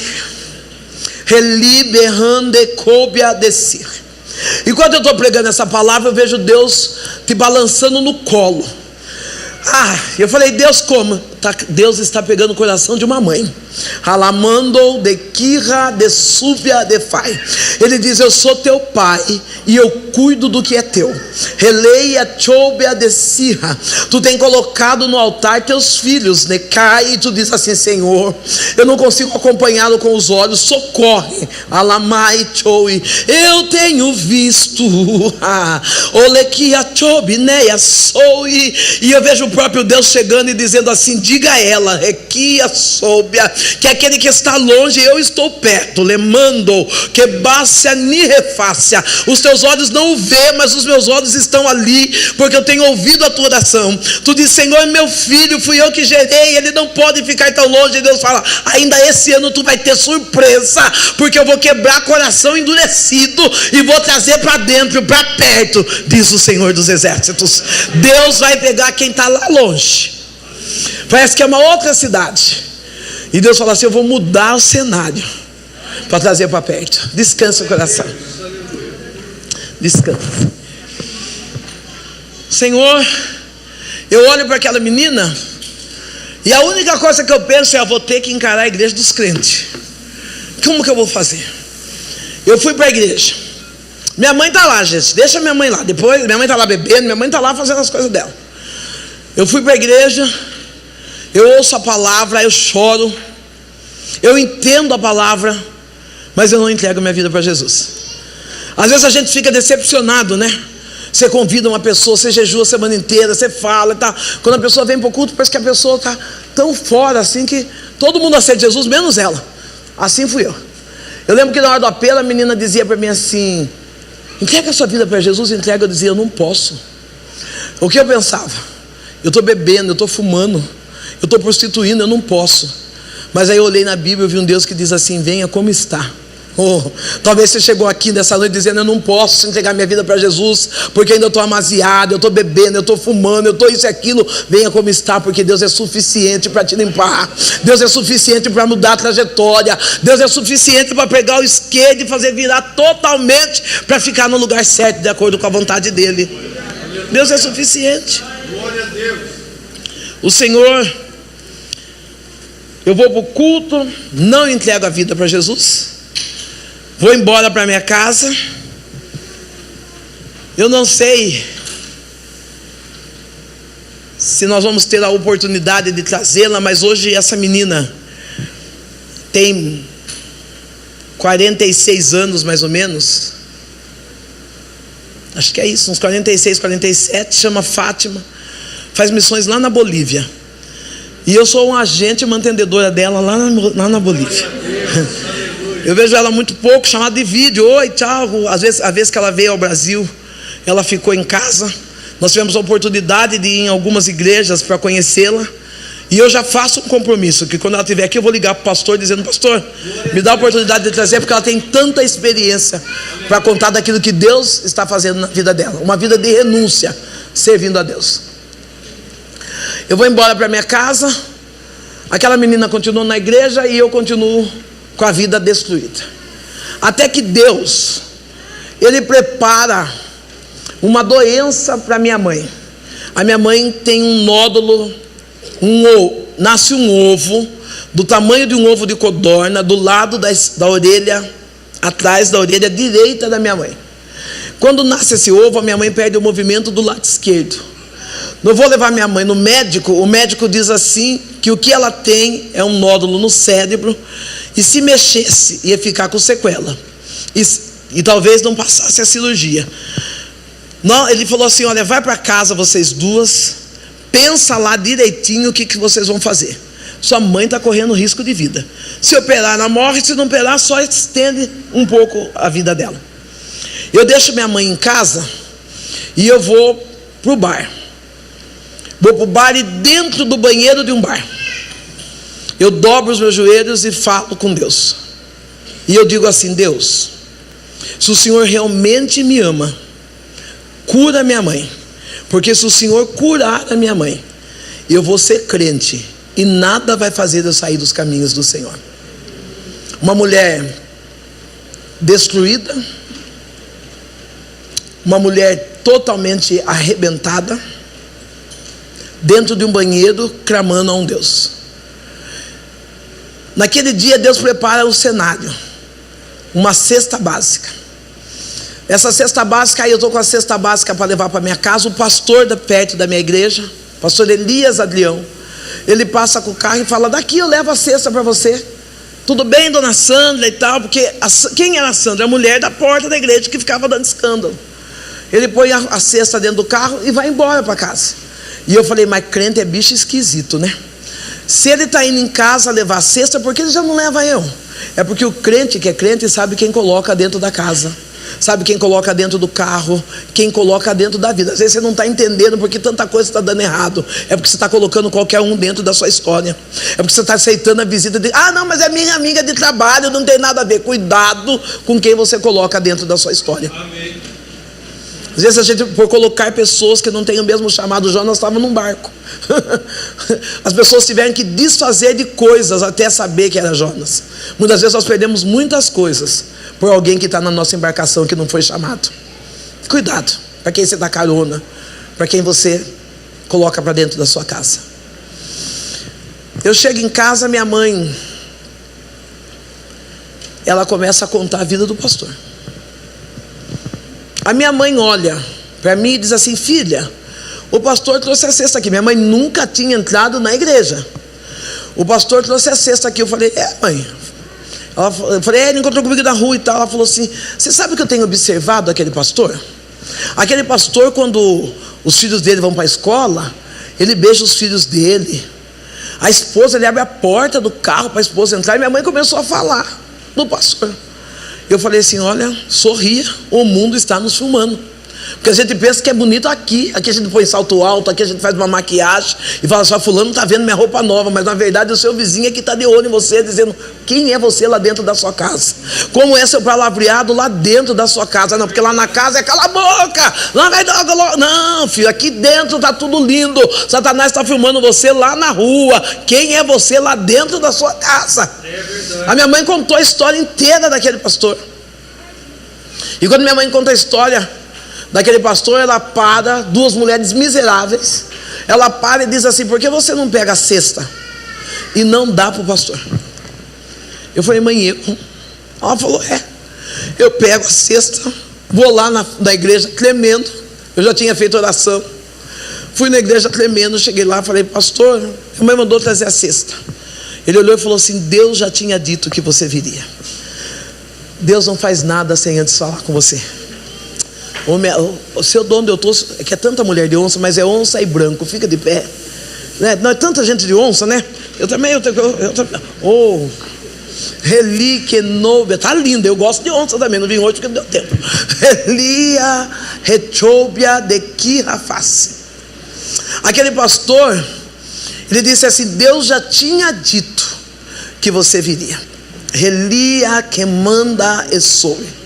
Enquanto eu estou pregando essa palavra, eu vejo Deus te balançando no colo. Eu falei: Deus, como? Deus está pegando o coração de uma mãe. Alamando de Kira de Súbia de Fai. Ele diz: eu sou teu pai e eu cuido do que é teu. Releia Choubia de Sirra. Tu tem colocado no altar teus filhos, né? Cai, e tu diz assim: Senhor, eu não consigo acompanhá-lo com os olhos, socorre. Alamai Choui. Eu tenho visto. Olequia Chobineia Soui. E eu vejo o próprio Deus chegando e dizendo assim: diga a ela, Requia Soubia, que aquele que está longe, eu estou perto. Lemando que bácia ni refácia. Os teus olhos não o vê, mas os meus olhos estão ali, porque eu tenho ouvido a tua oração. Tu diz: Senhor, meu filho, fui eu que gerei, ele não pode ficar tão longe. E Deus fala: ainda esse ano tu vai ter surpresa, porque eu vou quebrar coração endurecido e vou trazer para dentro, para perto, diz o Senhor dos Exércitos. Deus vai pegar quem está lá longe, parece que é uma outra cidade, e Deus fala assim: eu vou mudar o cenário para trazer para perto. Descansa o coração. Descansa. Senhor, eu olho para aquela menina e a única coisa que eu penso é: eu vou ter que encarar a igreja dos crentes. Como que eu vou fazer? Eu fui para a igreja. Minha mãe está lá, gente. Deixa minha mãe lá. Depois minha mãe está lá bebendo, minha mãe está lá fazendo as coisas dela. Eu fui para a igreja. Eu ouço a palavra, eu choro, eu entendo a palavra, mas eu não entrego minha vida para Jesus. Às vezes a gente fica decepcionado, né? Você convida uma pessoa, você jejua a semana inteira, você fala, tá? Quando a pessoa vem para o culto, parece que a pessoa está tão fora assim que todo mundo aceita Jesus, menos ela. Assim fui eu. Eu lembro que na hora do apelo a menina dizia para mim assim: entrega a sua vida para Jesus. Entrega. Eu dizia: eu não posso. O que eu pensava? Eu estou bebendo, eu estou fumando, eu estou prostituindo, eu não posso. Mas aí eu olhei na Bíblia e vi um Deus que diz assim: venha como está. Talvez você chegou aqui nessa noite dizendo: eu não posso entregar minha vida para Jesus, porque ainda estou amaziado, eu estou bebendo, eu estou fumando, eu estou isso e aquilo. Venha como está, porque Deus é suficiente para te limpar. Deus é suficiente para mudar a trajetória. Deus é suficiente para pegar o isqueiro e fazer virar totalmente, para ficar no lugar certo, de acordo com a vontade dEle. Deus é suficiente. Glória a Deus. O Senhor, eu vou para o culto, não entrego a vida para Jesus, vou embora para minha casa. Eu não sei se nós vamos ter a oportunidade de trazê-la, mas hoje essa menina tem 46 anos mais ou menos. Acho que é isso, uns 46, 47, chama Fátima. Faz missões lá na Bolívia. E eu sou um agente mantendedora dela lá na Bolívia. Eu vejo ela muito pouco, chamada de vídeo. Oi, tchau. Às vezes, a vez que ela veio ao Brasil, ela ficou em casa. Nós tivemos a oportunidade de ir em algumas igrejas para conhecê-la. E eu já faço um compromisso, que quando ela estiver aqui eu vou ligar para o pastor dizendo: pastor, me dá a oportunidade de trazer, porque ela tem tanta experiência para contar daquilo que Deus está fazendo na vida dela. Uma vida de renúncia, servindo a Deus. Eu vou embora para minha casa. Aquela menina continua na igreja e eu continuo com a vida destruída. Até que Deus, Ele prepara uma doença para minha mãe. A minha mãe tem um nódulo, nasce um ovo do tamanho de um ovo de codorna do lado da orelha, atrás da orelha direita da minha mãe. Quando nasce esse ovo, a minha mãe perde o movimento do lado esquerdo. Eu vou levar minha mãe no médico. O médico diz assim, que o que ela tem é um nódulo no cérebro, e se mexesse ia ficar com sequela, e talvez não passasse a cirurgia. Não, ele falou assim: olha, vai para casa vocês duas, pensa lá direitinho o que vocês vão fazer. Sua mãe está correndo risco de vida. Se operar, ela morre. Se não operar, só estende um pouco a vida dela. Eu deixo minha mãe em casa e eu vou para o bar. Vou para o bar, e dentro do banheiro de um bar eu dobro os meus joelhos e falo com Deus. E eu digo assim: Deus, se o Senhor realmente me ama, cura minha mãe. Porque se o Senhor curar a minha mãe, eu vou ser crente, e nada vai fazer eu sair dos caminhos do Senhor. Uma mulher destruída, uma mulher totalmente arrebentada, dentro de um banheiro, clamando a um Deus. Naquele dia Deus prepara o cenário, uma cesta básica. Essa cesta básica, aí eu estou com a cesta básica para levar para minha casa. O pastor perto da minha igreja, pastor Elias Adrião, ele passa com o carro e fala: daqui eu levo a cesta para você. Tudo bem, dona Sandra e tal, porque quem era a Sandra? A mulher da porta da igreja que ficava dando escândalo. Ele põe a cesta dentro do carro e vai embora para casa. E eu falei: mas crente é bicho esquisito, né? Se ele está indo em casa levar a cesta, por que ele já não leva eu? É porque o crente que é crente sabe quem coloca dentro da casa, sabe quem coloca dentro do carro, quem coloca dentro da vida. Às vezes você não está entendendo porque tanta coisa está dando errado. É porque você está colocando qualquer um dentro da sua história. É porque você está aceitando a visita de: ah, não, mas é minha amiga de trabalho, não tem nada a ver. Cuidado com quem você coloca dentro da sua história. Amém. Às vezes a gente, por colocar pessoas que não têm o mesmo chamado, Jonas estava num barco. As pessoas tiveram que desfazer de coisas até saber que era Jonas. Muitas vezes nós perdemos muitas coisas por alguém que está na nossa embarcação que não foi chamado. Cuidado para quem você dá carona, para quem você coloca para dentro da sua casa. Eu chego em casa, minha mãe, ela começa a contar a vida do pastor. A minha mãe olha para mim e diz assim: filha, o pastor trouxe a cesta aqui. Minha mãe nunca tinha entrado na igreja. O pastor trouxe a cesta aqui. Eu falei: é, mãe. Eu falei: ele encontrou comigo na rua e tal. Ela falou assim: você sabe que eu tenho observado aquele pastor? Aquele pastor, quando os filhos dele vão para a escola, ele beija os filhos dele. A esposa, ele abre a porta do carro para a esposa entrar. E minha mãe começou a falar do pastor. Eu falei assim: olha, sorria, o mundo está nos filmando. Porque a gente pensa que é bonito aqui a gente põe salto alto, aqui a gente faz uma maquiagem e fala assim: fulano está vendo minha roupa nova. Mas na verdade o seu vizinho é que está de olho em você, dizendo quem é você lá dentro da sua casa, como é seu palavreado lá dentro da sua casa. Não, porque lá na casa é cala a boca, lá vai dar. Não, filho, aqui dentro está tudo lindo. Satanás está filmando você lá na rua. Quem é você lá dentro da sua casa? A minha mãe contou a história inteira daquele pastor. E quando minha mãe conta a história daquele pastor, ela para, duas mulheres miseráveis, ela para e diz assim: por que você não pega a cesta e não dá para o pastor? Eu falei: mãe, eu. Ela falou: é, eu pego a cesta, vou lá na igreja tremendo. Eu já tinha feito oração, fui na igreja tremendo, cheguei lá, falei: pastor, minha mãe mandou trazer a cesta. Ele olhou e falou assim: Deus já tinha dito que você viria. Deus não faz nada sem antes falar com você. O seu dono eu estou, que é tanta mulher de onça, mas é onça e branco, fica de pé, né? Não é tanta gente de onça, né? Eu também. Eli Kenobia, tá linda, eu gosto de onça também, não vim hoje porque não deu tempo. Elia Retobia de Kirafase. Aquele pastor, ele disse assim: Deus já tinha dito que você viria. Elia que manda e soube.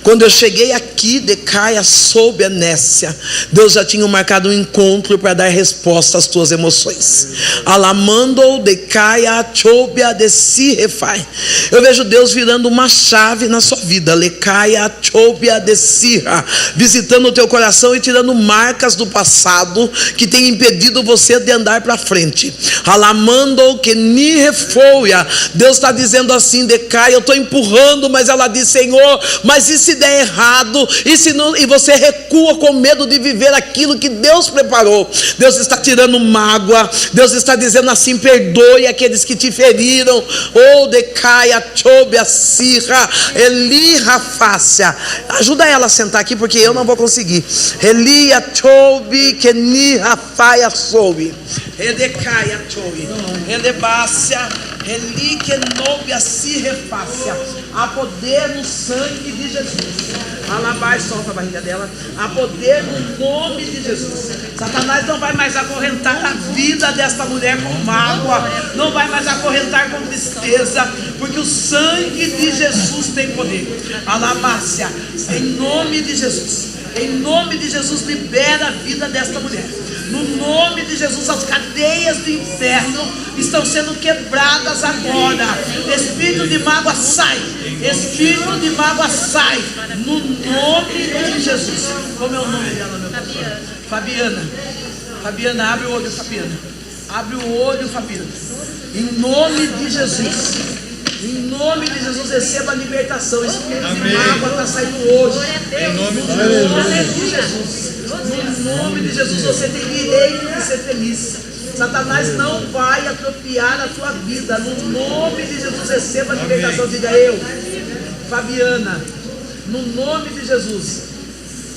Quando eu cheguei aqui de Caia sob a Nécia, Deus já tinha marcado um encontro para dar resposta às tuas emoções. Alamando de Caia chobia de Sirefai. Eu vejo Deus virando uma chave na sua vida. Lecaia chobia de Sirra, visitando o teu coração e tirando marcas do passado que tem impedido você de andar para frente. Alamando que Nirefoia. Deus está dizendo assim: de Caia, eu estou empurrando, mas ela diz: Senhor, mas e se der errado? E se não, e você recua com medo de viver aquilo que Deus preparou? Deus está tirando mágoa. Deus está dizendo assim: perdoe aqueles que te feriram. Oh, decaia, chobia, sirra, elirra, fácia. Ajuda ela a sentar aqui, porque eu não vou conseguir. Elia, chobi, kenirra, faia, soube. Edecaia, chobi, elebácia, elikenobia, sirrefácia. Há poder no sangue de Jesus. Alabai, solta a barriga dela. Há poder no nome de Jesus. Satanás não vai mais acorrentar a vida desta mulher com mágoa, não vai mais acorrentar com tristeza, porque o sangue de Jesus tem poder. Alamácia, em nome de Jesus. Em nome de Jesus, libera a vida desta mulher. No nome de Jesus, as cadeias do inferno estão sendo quebradas agora. Espírito de mágoa sai. Espírito de mágoa sai. No nome de Jesus. Como é o nome dela, meu pastor? Fabiana. Fabiana, abre o olho, Fabiana. Abre o olho, Fabiana. Em nome de Jesus. Em nome de Jesus, receba a libertação. Espírito de mágoa está saindo hoje. Em nome de Jesus. No nome de Jesus, você tem direito de ser feliz. Satanás não vai atropiar a tua vida. No nome de Jesus, receba a libertação. Diga: eu, Fabiana, no nome de Jesus,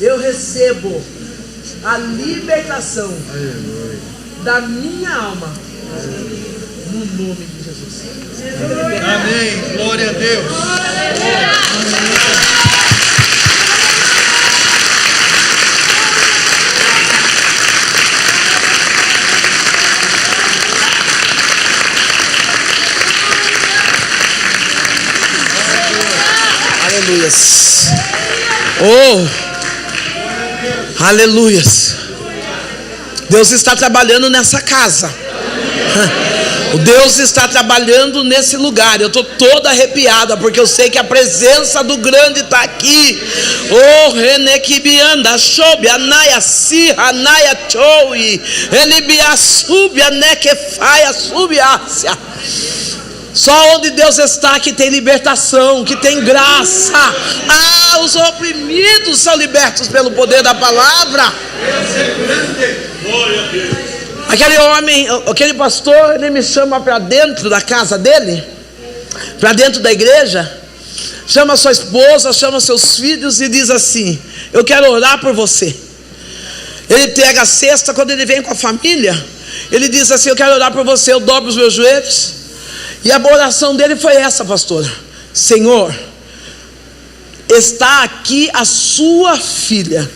eu recebo a libertação da minha alma. No nome de Jesus. Amém. Glória a Deus. Aleluias. Oh, aleluias. Deus está trabalhando nessa casa. Deus está trabalhando nesse lugar. Eu estou toda arrepiada, porque eu sei que a presença do grande está aqui. Oh, Renequibianda, Shobi, Anaya, Sirra, Anaya, Choui, Elibia, Subia, Nequefaia, Subiácia. Só onde Deus está que tem libertação, que tem graça. Ah, os oprimidos são libertos pelo poder da palavra. Aquele homem, aquele pastor, ele me chama para dentro da casa dele, para dentro da igreja, chama sua esposa, chama seus filhos e diz assim: eu quero orar por você. Ele pega a cesta, quando ele vem com a família, ele diz assim: eu quero orar por você. Eu dobro os meus joelhos. E a oração dele foi essa, pastora: Senhor, está aqui a sua filha,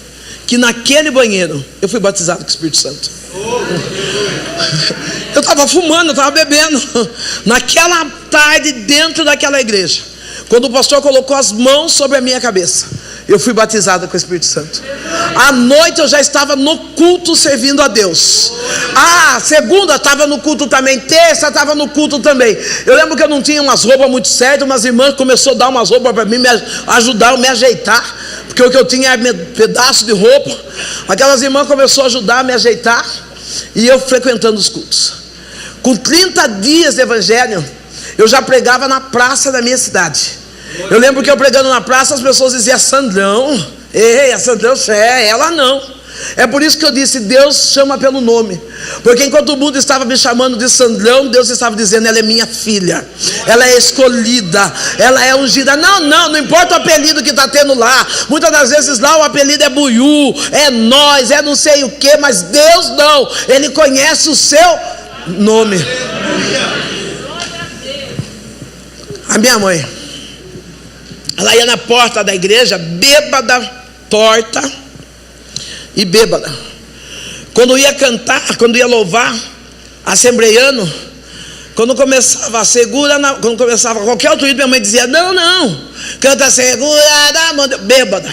que naquele banheiro, eu fui batizado com o Espírito Santo. Eu estava fumando, eu estava bebendo, naquela tarde dentro daquela igreja, quando o pastor colocou as mãos sobre a minha cabeça, eu fui batizado com o Espírito Santo. À noite eu já estava no culto servindo a Deus. Segunda estava no culto também. Terça estava no culto também. Eu lembro que eu não tinha umas roupas muito certas. Umas irmãs começaram a dar umas roupas para mim, me ajudaram a me ajeitar, porque o que eu tinha era pedaço de roupa. Aquelas irmãs começaram a ajudar a me ajeitar. E eu frequentando os cultos. Com 30 dias de evangelho, eu já pregava na praça da minha cidade. Eu lembro que eu pregando na praça, as pessoas diziam: Sandrão, a Sandrão, ela não. É por isso que eu disse: Deus chama pelo nome. Porque enquanto o mundo estava me chamando de Sandrão, Deus estava dizendo: ela é minha filha, ela é escolhida, ela é ungida. Não importa o apelido que está tendo lá. Muitas das vezes lá o apelido é Buiú, é nós, é não sei o que. Mas Deus não, Ele conhece o seu nome. A minha mãe, ela ia na porta da igreja, bêbada, torta e bêbada. Quando ia cantar, quando ia louvar, assembleiano, quando começava a quando começava qualquer outro hino, minha mãe dizia: não, canta segura da mão, bêbada.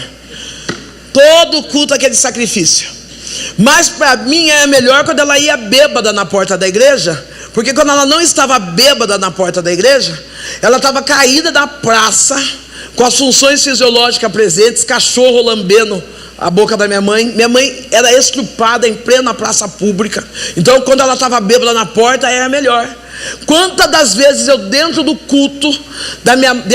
Todo culto aquele sacrifício. Mas para mim é melhor quando ela ia bêbada na porta da igreja, porque quando ela não estava bêbada na porta da igreja, ela estava caída na praça, com as funções fisiológicas presentes, cachorro lambendo a boca da minha mãe. Minha mãe era estrupada em plena praça pública. Então quando ela estava bêbada na porta era melhor. Quantas das vezes eu dentro do culto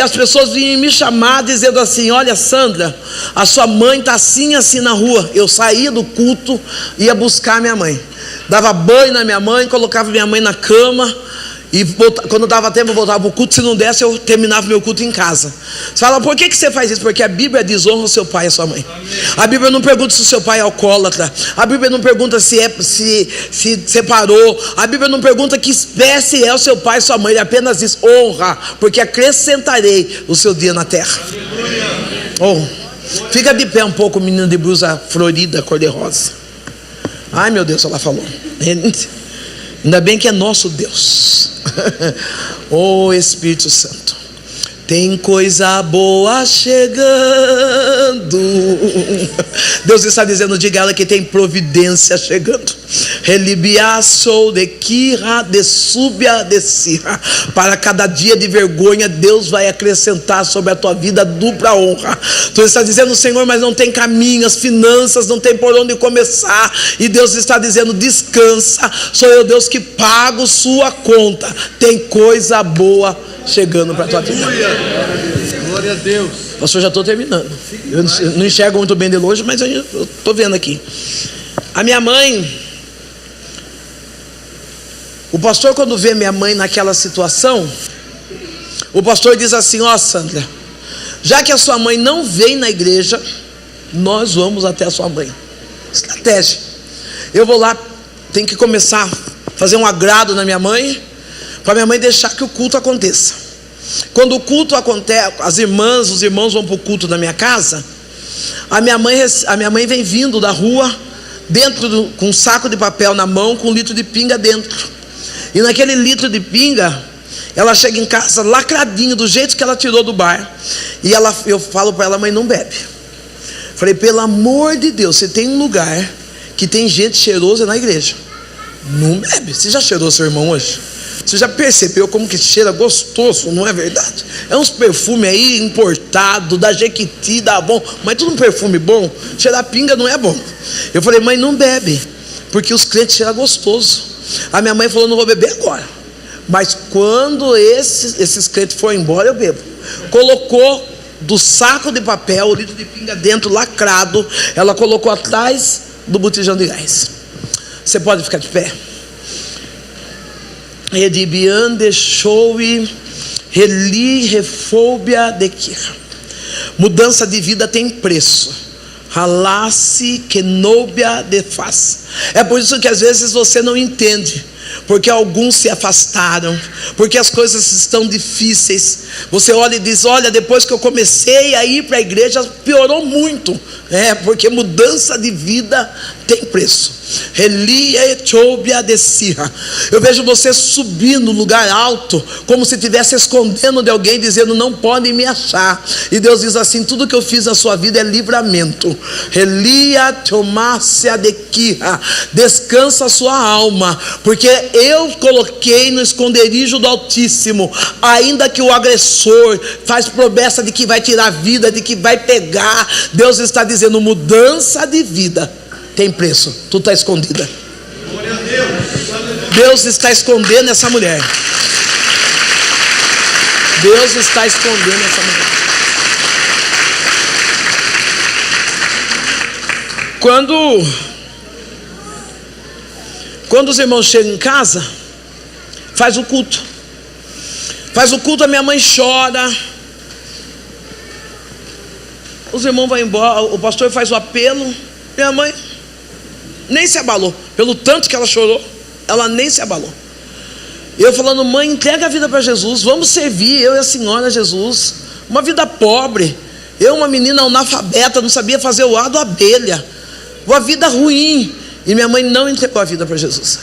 as pessoas vinham me chamar dizendo assim: olha Sandra, a sua mãe está assim na rua. Eu saía do culto, ia buscar minha mãe, dava banho na minha mãe, colocava minha mãe na cama, e quando dava tempo eu voltava para o culto. Se não desse, eu terminava meu culto em casa. Você fala: por que você faz isso? Porque a Bíblia diz: honra o seu pai e a sua mãe. A Bíblia não pergunta se o seu pai é alcoólatra. A Bíblia não pergunta se separou. A Bíblia não pergunta que espécie é o seu pai e sua mãe. Ele apenas diz: honra, porque acrescentarei o seu dia na terra. Oh, fica de pé um pouco, menina de blusa florida, cor-de-rosa. Ai meu Deus, ela falou. Ainda bem que é nosso Deus. Oh Espírito Santo, tem coisa boa chegando. Deus está dizendo: diga a ela que tem providência chegando. Relibiaçou de quira de súbia de sirra. Para cada dia de vergonha, Deus vai acrescentar sobre a tua vida dupla honra. Tu está dizendo: Senhor, mas não tem caminho, as finanças não tem por onde começar. E Deus está dizendo: descansa, sou eu Deus que pago sua conta. Tem coisa boa chegando para a tua vida. Glória a Deus. Pastor, já estou terminando. Eu não enxergo muito bem de longe, mas eu estou vendo aqui. A minha mãe, o pastor, quando vê minha mãe naquela situação, o pastor diz assim: ó Sandra, já que a sua mãe não vem na igreja, nós vamos até a sua mãe. Estratégia. Eu vou lá, tenho que começar a fazer um agrado na minha mãe, para minha mãe deixar que o culto aconteça. Quando o culto acontece, as irmãs, os irmãos vão para o culto na minha casa, a minha mãe vem vindo da rua, com um saco de papel na mão, com um litro de pinga dentro. E naquele litro de pinga, ela chega em casa lacradinha, do jeito que ela tirou do bar. E eu falo para ela: mãe, não bebe. Falei: pelo amor de Deus, você tem um lugar que tem gente cheirosa na igreja, não bebe. Você já cheirou seu irmão hoje? Você já percebeu como que cheira gostoso, não é verdade? É uns perfumes aí importados, da Jequiti, da Avon, mas tudo um perfume bom. Cheirar pinga não é bom. Eu falei: mãe, não bebe, porque os crentes cheiram gostoso. A minha mãe falou: não vou beber agora, mas quando esses crentes forem embora eu bebo. Colocou do saco de papel o litro de pinga dentro, lacrado. Ela colocou atrás do botijão de gás. Você pode ficar de pé. Redibiande showi reli refobia de quira. Mudança de vida tem preço. Ralasse kenobia de faz. É por isso que às vezes você não entende, porque alguns se afastaram, porque as coisas estão difíceis. Você olha e diz: olha, depois que eu comecei a ir para a igreja, piorou muito. Porque mudança de vida tem preço. Eu vejo você subir no lugar alto, como se estivesse escondendo de alguém, dizendo: não podem me achar. E Deus diz assim: tudo que eu fiz na sua vida é livramento. Descansa a sua alma, porque eu coloquei no esconderijo do Altíssimo. Ainda que o agressor faz promessa de que vai tirar a vida, de que vai pegar, Deus está dizendo: mudança de vida tem preço. Tu está escondida. Deus está escondendo essa mulher. Deus está escondendo essa mulher. Quando os irmãos chegam em casa, faz o culto. A minha mãe chora. Os irmãos vão embora, o pastor faz o apelo. Minha mãe nem se abalou. Pelo tanto que ela chorou, ela nem se abalou. Eu falando: mãe, entrega a vida para Jesus, vamos servir, eu e a senhora Jesus. Uma vida pobre, eu, uma menina analfabeta, não sabia fazer o A do abelha, uma vida ruim. E minha mãe não entregou a vida para Jesus.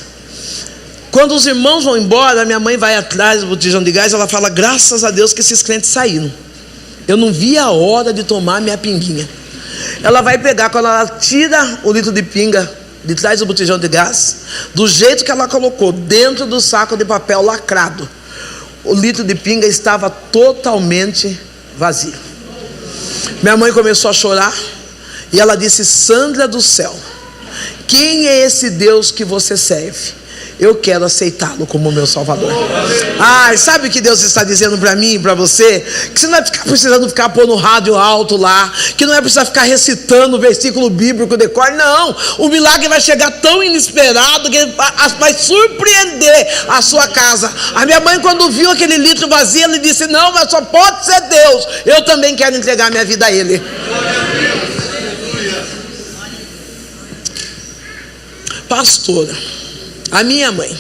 Quando os irmãos vão embora, minha mãe vai atrás do botijão de gás, ela fala: graças a Deus que esses crentes saíram. Eu não vi a hora de tomar minha pinguinha. Ela vai pegar, quando ela tira o litro de pinga de trás do botijão de gás, do jeito que ela colocou, dentro do saco de papel lacrado, o litro de pinga estava totalmente vazio. Minha mãe começou a chorar e ela disse: Sandra do céu, quem é esse Deus que você serve? Eu quero aceitá-lo como meu Salvador. Sabe o que Deus está dizendo para mim e para você? Que você não vai precisando ficar pondo rádio alto lá, que não é precisar ficar recitando o versículo bíblico de cor. Não, o milagre vai chegar tão inesperado que vai surpreender a sua casa. A minha mãe, quando viu aquele litro vazio, ela disse: não, mas só pode ser Deus. Eu também quero entregar minha vida a Ele. Pastora, a minha mãe,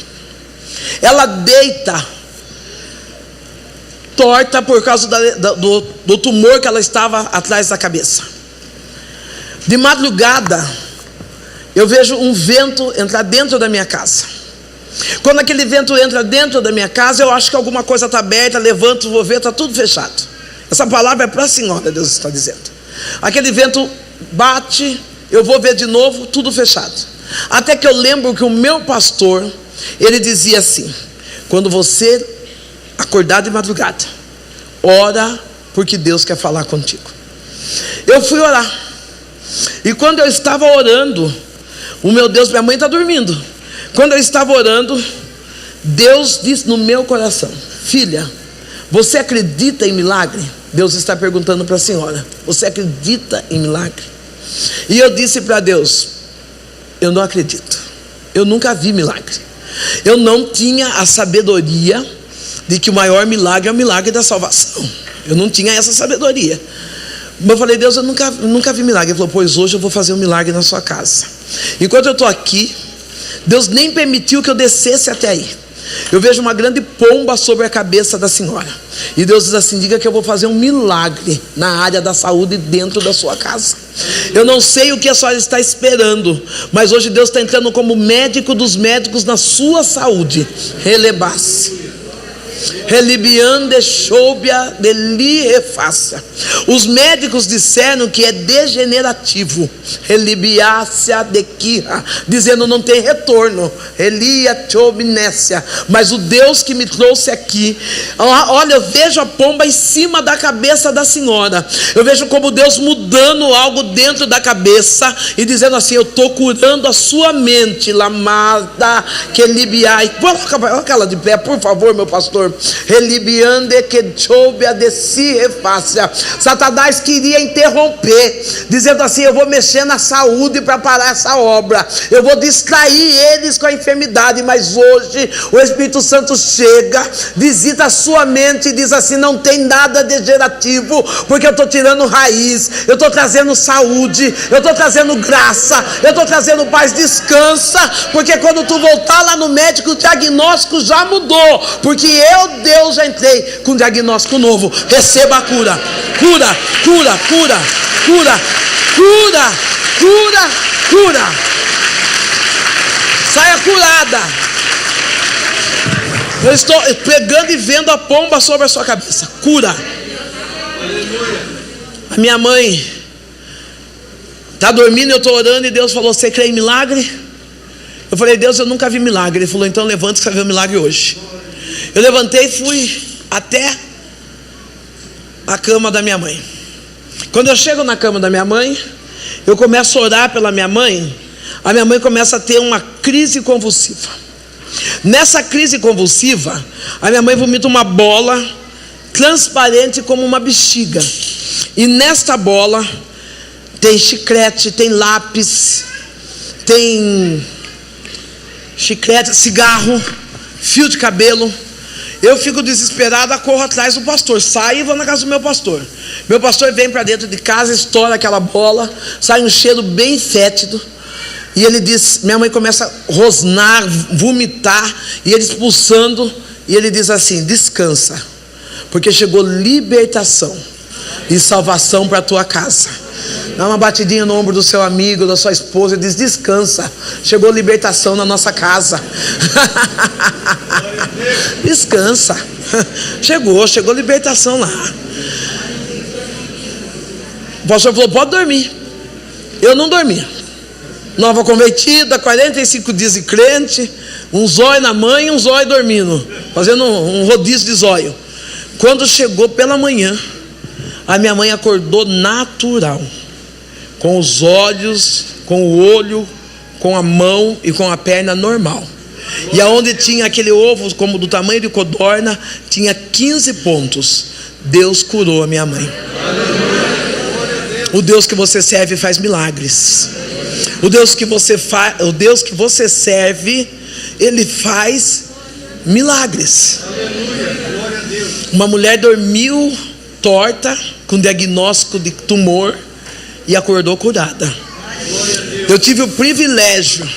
ela deita torta por causa do tumor que ela estava atrás da cabeça. De madrugada, eu vejo um vento entrar dentro da minha casa. Quando aquele vento entra dentro da minha casa, eu acho que alguma coisa está aberta, levanto, vou ver, está tudo fechado. Essa palavra é para a senhora, Deus está dizendo. Aquele vento bate, eu vou ver de novo, tudo fechado. Até que eu lembro que o meu pastor, ele dizia assim: quando você acordar de madrugada, ora, porque Deus quer falar contigo. Eu fui orar, e quando eu estava orando, o meu Deus, minha mãe está dormindo. Quando eu estava orando, Deus disse no meu coração: filha, você acredita em milagre? Deus está perguntando para a senhora: você acredita em milagre? E eu disse para Deus: eu não acredito, eu nunca vi milagre. Eu não tinha a sabedoria de que o maior milagre é o milagre da salvação. Eu não tinha essa sabedoria. Mas eu falei: Deus, eu nunca vi milagre. Ele falou: pois hoje eu vou fazer um milagre na sua casa. Enquanto eu estou aqui, Deus nem permitiu que eu descesse até aí. Eu vejo uma grande pomba sobre a cabeça da senhora, e Deus diz assim: diga que eu vou fazer um milagre na área da saúde dentro da sua casa. Eu não sei o que a senhora está esperando, mas hoje Deus está entrando como médico dos médicos na sua saúde. Relebasse Relibiande choubia deli refácia. Os médicos disseram que é degenerativo. Relibiácia de quirra, dizendo não tem retorno. Relia chobnécia. Mas o Deus que me trouxe aqui, olha, eu vejo a pomba em cima da cabeça da senhora. Eu vejo como Deus mudando algo dentro da cabeça e dizendo assim: eu estou curando a sua mente. Lamada que libiai. Coloca ela de pé, por favor, meu pastor. Relibiande que choubia de si refácia. Satanás queria interromper, dizendo assim: eu vou mexer na saúde para parar essa obra, eu vou distrair eles com a enfermidade. Mas hoje o Espírito Santo chega, visita a sua mente e diz assim: não tem nada degenerativo, porque eu estou tirando raiz, eu estou trazendo saúde, eu estou trazendo graça, eu estou trazendo paz. Descansa, porque quando tu voltar lá no médico, o diagnóstico já mudou, porque Deus, já entrei com um diagnóstico novo. Receba a cura. Cura, cura, cura, cura, cura, cura, cura. Saia curada. Eu estou pegando e vendo a pomba sobre a sua cabeça. Cura. A minha mãe está dormindo, eu estou orando, e Deus falou: você crê em milagre? Eu falei: Deus, eu nunca vi milagre. Ele falou: então levanta que você vai ver o milagre hoje. Eu levantei e fui até a cama da minha mãe. Quando eu chego na cama da minha mãe, eu começo a orar pela minha mãe. A minha mãe começa a ter uma crise convulsiva. Nessa crise convulsiva, a minha mãe vomita uma bola transparente como uma bexiga. E nesta bola tem chiclete, tem lápis, tem chiclete, cigarro, fio de cabelo. Eu fico desesperada, corro atrás do pastor, saio e vou na casa do meu pastor. Meu pastor vem para dentro de casa, estoura aquela bola, sai um cheiro bem fétido. E ele diz, minha mãe começa a rosnar, vomitar, e ele expulsando. E ele diz assim: descansa, porque chegou libertação e salvação para a tua casa. Dá uma batidinha no ombro do seu amigo, da sua esposa, e diz: descansa, chegou libertação na nossa casa. Descansa, chegou libertação lá. O pastor falou: pode dormir. Eu não dormia. Nova convertida, 45 dias de crente, um zóio na mãe e um zóio dormindo, fazendo um rodízio de zóio. Quando chegou pela manhã, a minha mãe acordou natural, com os olhos, com o olho, com a mão e com a perna normal. E aonde tinha aquele ovo como do tamanho de codorna, tinha 15 pontos. Deus curou a minha mãe. O Deus que você serve faz milagres. O Deus que você serve, Ele faz milagres. Uma mulher dormiu torta, com diagnóstico de tumor, e acordou curada. Eu tive o privilégio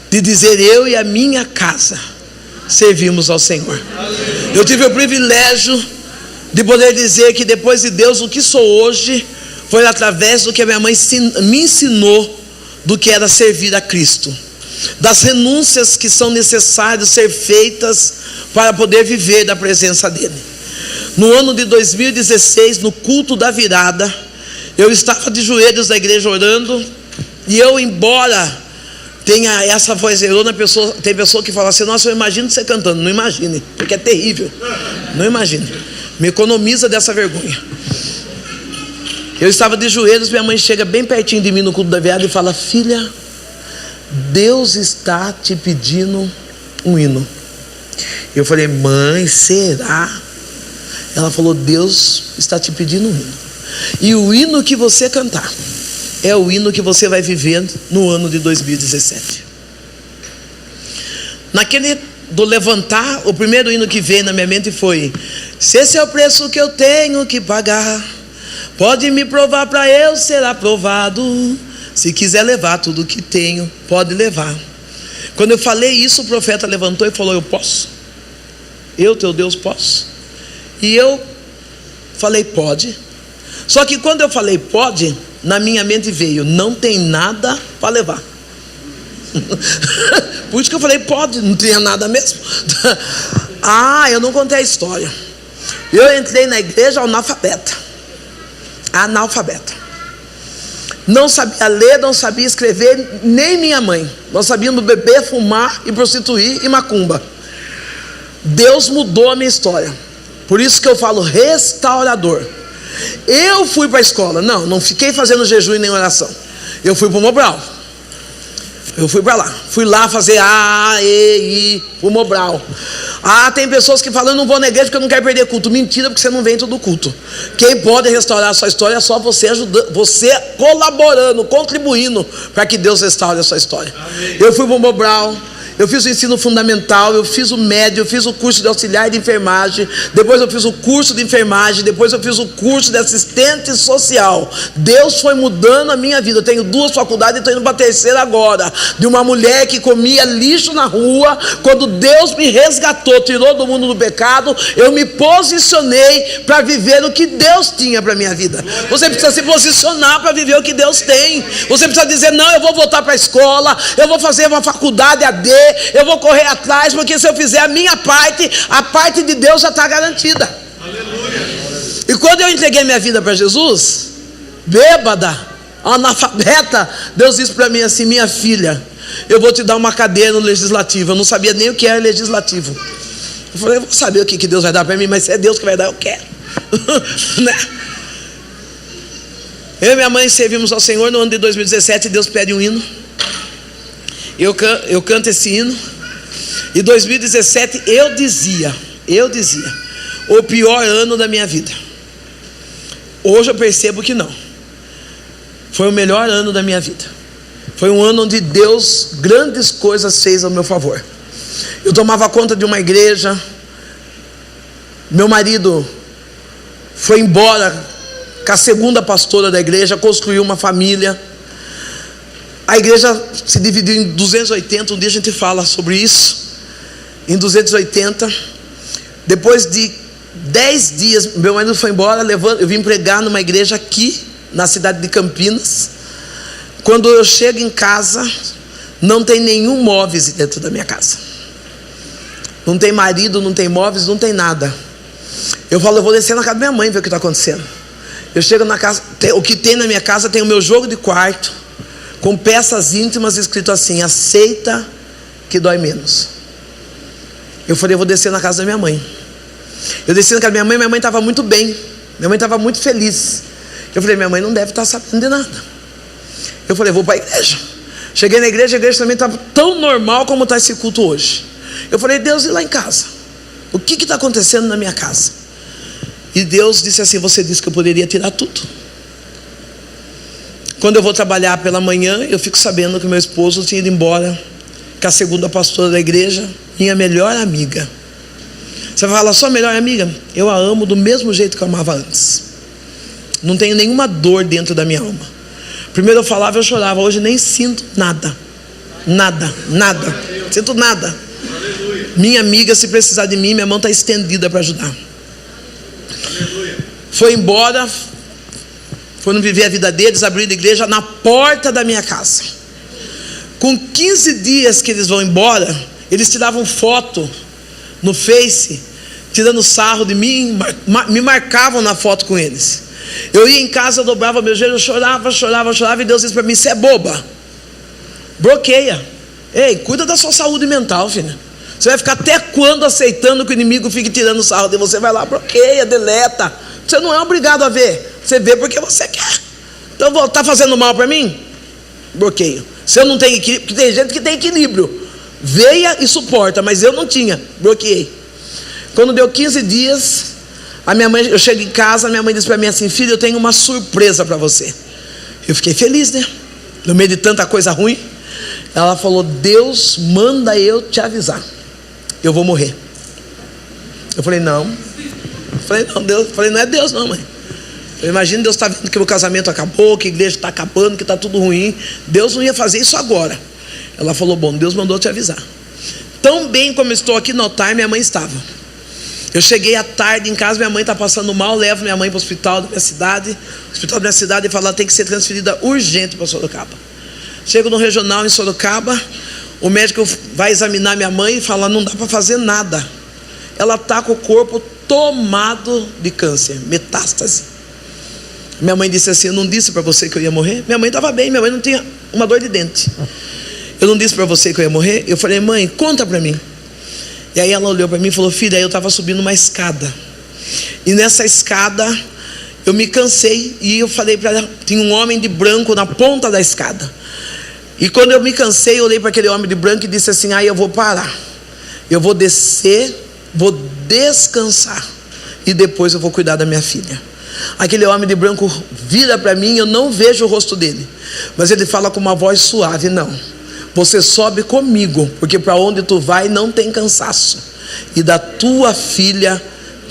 de dizer: eu e a minha casa servimos ao Senhor. Eu tive o privilégio de poder dizer que depois de Deus, o que sou hoje foi através do que a minha mãe me ensinou, do que era servir a Cristo, das renúncias que são necessárias ser feitas para poder viver da presença dEle. No ano de 2016, no culto da virada, eu estava de joelhos na igreja orando, e eu, embora tenha essa vozeirona, tem pessoa que fala assim: nossa, eu imagino você cantando. Não imagine, porque é terrível. Não imagine, me economiza dessa vergonha. Eu estava de joelhos, minha mãe chega bem pertinho de mim no culto da virada e fala: filha, Deus está te pedindo um hino. Eu falei: mãe, será? Ela falou: Deus está te pedindo um hino, e o hino que você cantar é o hino que você vai viver no ano de 2017. Naquele do levantar, o primeiro hino que veio na minha mente foi: se esse é o preço que eu tenho que pagar, pode me provar para eu ser aprovado. Se quiser levar tudo que tenho, pode levar. Quando eu falei isso, o profeta levantou e falou: eu posso? Eu, teu Deus, posso? E eu falei: pode. Só que quando eu falei pode, na minha mente veio: não tem nada para levar. Por isso que eu falei pode, não tinha nada mesmo. Eu não contei a história. Eu entrei na igreja analfabeta. Não sabia ler, não sabia escrever, nem minha mãe. Nós sabíamos beber, fumar e prostituir e macumba. Deus mudou a minha história. Por isso que eu falo restaurador. Eu fui para a escola, não fiquei fazendo jejum e nem oração. Eu fui para o Mobral. Eu fui para lá, fui lá fazer o Mobral. Tem pessoas que falam: eu não vou na igreja porque eu não quero perder culto. Mentira, porque você não vem em todo culto. Quem pode restaurar a sua história é só você ajudando, você colaborando, contribuindo para que Deus restaure a sua história. Amém. Eu fui para o Mobral. Eu fiz o ensino fundamental, eu fiz o médio, eu fiz o curso de auxiliar de enfermagem, depois eu fiz o curso de enfermagem, depois eu fiz o curso de assistente social. Deus foi mudando a minha vida. Eu tenho 2 faculdades e estou indo para a terceira agora, de uma mulher que comia lixo na rua. Quando Deus me resgatou, tirou do mundo do pecado, eu me posicionei para viver o que Deus tinha para a minha vida. Você precisa se posicionar para viver o que Deus tem. Você precisa dizer: não, eu vou voltar para a escola, eu vou fazer uma faculdade AD, eu vou correr atrás, porque se eu fizer a minha parte, a parte de Deus já está garantida. Aleluia. E quando eu entreguei minha vida para Jesus, bêbada, analfabeta, Deus disse para mim assim: minha filha, eu vou te dar uma cadeira no legislativo. Eu não sabia nem o que era legislativo. Eu falei: eu vou saber o que Deus vai dar para mim, mas se é Deus que vai dar, eu quero. Né? Eu e minha mãe servimos ao Senhor. No ano de 2017, Deus pede um hino. Eu canto esse hino. Em 2017 eu dizia, o pior ano da minha vida. Hoje eu percebo que não. Foi o melhor ano da minha vida. Foi um ano onde Deus grandes coisas fez ao meu favor. Eu tomava conta de uma igreja. Meu marido foi embora com a segunda pastora da igreja, construiu uma família. A igreja se dividiu em 280, um dia a gente fala sobre isso. em 280. Depois de 10 dias, meu marido foi embora, eu vim pregar numa igreja aqui, na cidade de Campinas. Quando eu chego em casa, não tem nenhum móveis dentro da minha casa. Não tem marido, não tem móveis, não tem nada. Eu falo, eu vou descer na casa da minha mãe ver o que está acontecendo. Eu chego na casa, o que tem na minha casa tem o meu jogo de quarto, com peças íntimas escrito assim: aceita que dói menos. Eu falei, eu vou descer na casa da minha mãe. Eu desci na casa da minha mãe estava muito bem, minha mãe estava muito feliz. Eu falei, minha mãe não deve estar sabendo de nada. Eu falei, vou para a igreja. Cheguei na igreja, a igreja também estava tão normal como está esse culto hoje. Eu falei, Deus, e lá em casa? O que está acontecendo na minha casa? E Deus disse assim, você disse que eu poderia tirar tudo. Quando eu vou trabalhar pela manhã, eu fico sabendo que meu esposo tinha ido embora com a segunda pastora da igreja, minha melhor amiga. Você vai falar, sua melhor amiga? Eu a amo do mesmo jeito que eu amava antes. Não tenho nenhuma dor dentro da minha alma. Primeiro eu falava, eu chorava. Hoje nem sinto nada. Nada. Sinto nada. Minha amiga, se precisar de mim, minha mão está estendida para ajudar. Foi embora. Foram viver a vida deles, abrindo a igreja na porta da minha casa. Com 15 dias que eles vão embora, eles tiravam foto no Face, tirando sarro de mim, me marcavam na foto com eles. Eu ia em casa, eu dobrava meu joelho, eu chorava, e Deus disse para mim, você é boba, bloqueia. Ei, cuida da sua saúde mental, filha. Você vai ficar até quando aceitando que o inimigo fique tirando sarro de você? Vai lá, bloqueia, deleta. Você não é obrigado a ver, você vê porque você quer. Então, está fazendo mal para mim? Bloqueio. Se eu não tenho equilíbrio, porque tem gente que tem equilíbrio, veia e suporta, mas eu não tinha, bloqueei. Quando deu 15 dias, a minha mãe, eu chego em casa, a minha mãe disse para mim assim, filho, eu tenho uma surpresa para você. Eu fiquei feliz, né? No meio de tanta coisa ruim. Ela falou, Deus manda eu te avisar, eu vou morrer. Eu falei, não. Não é Deus não, mãe. Imagina, Deus está vendo que o meu casamento acabou, que a igreja está acabando, que está tudo ruim. Deus não ia fazer isso agora. Ela falou, bom, Deus mandou te avisar. Tão bem como eu estou aqui no altar, minha mãe estava. Eu cheguei à tarde em casa, minha mãe está passando mal, levo minha mãe para o hospital da minha cidade. O hospital da minha cidade e fala, ela tem que ser transferida urgente para Sorocaba. Chego no regional em Sorocaba, o médico vai examinar minha mãe e fala, não dá para fazer nada. Ela está com o corpo tomado de câncer, metástase. Minha mãe disse assim, eu não disse para você que eu ia morrer? Minha mãe estava bem, minha mãe não tinha uma dor de dente. Eu não disse para você que eu ia morrer? Eu falei, mãe, conta para mim. E aí ela olhou para mim e falou, filha, eu estava subindo uma escada. E nessa escada, eu me cansei. E eu falei para ela, tinha um homem de branco na ponta da escada. E quando eu me cansei, eu olhei para aquele homem de branco e disse assim, eu vou parar. Eu vou descer, vou descansar. E depois eu vou cuidar da minha filha. Aquele homem de branco vira para mim, eu não vejo o rosto dele. Mas ele fala com uma voz suave, não. Você sobe comigo, porque para onde tu vai não tem cansaço. E da tua filha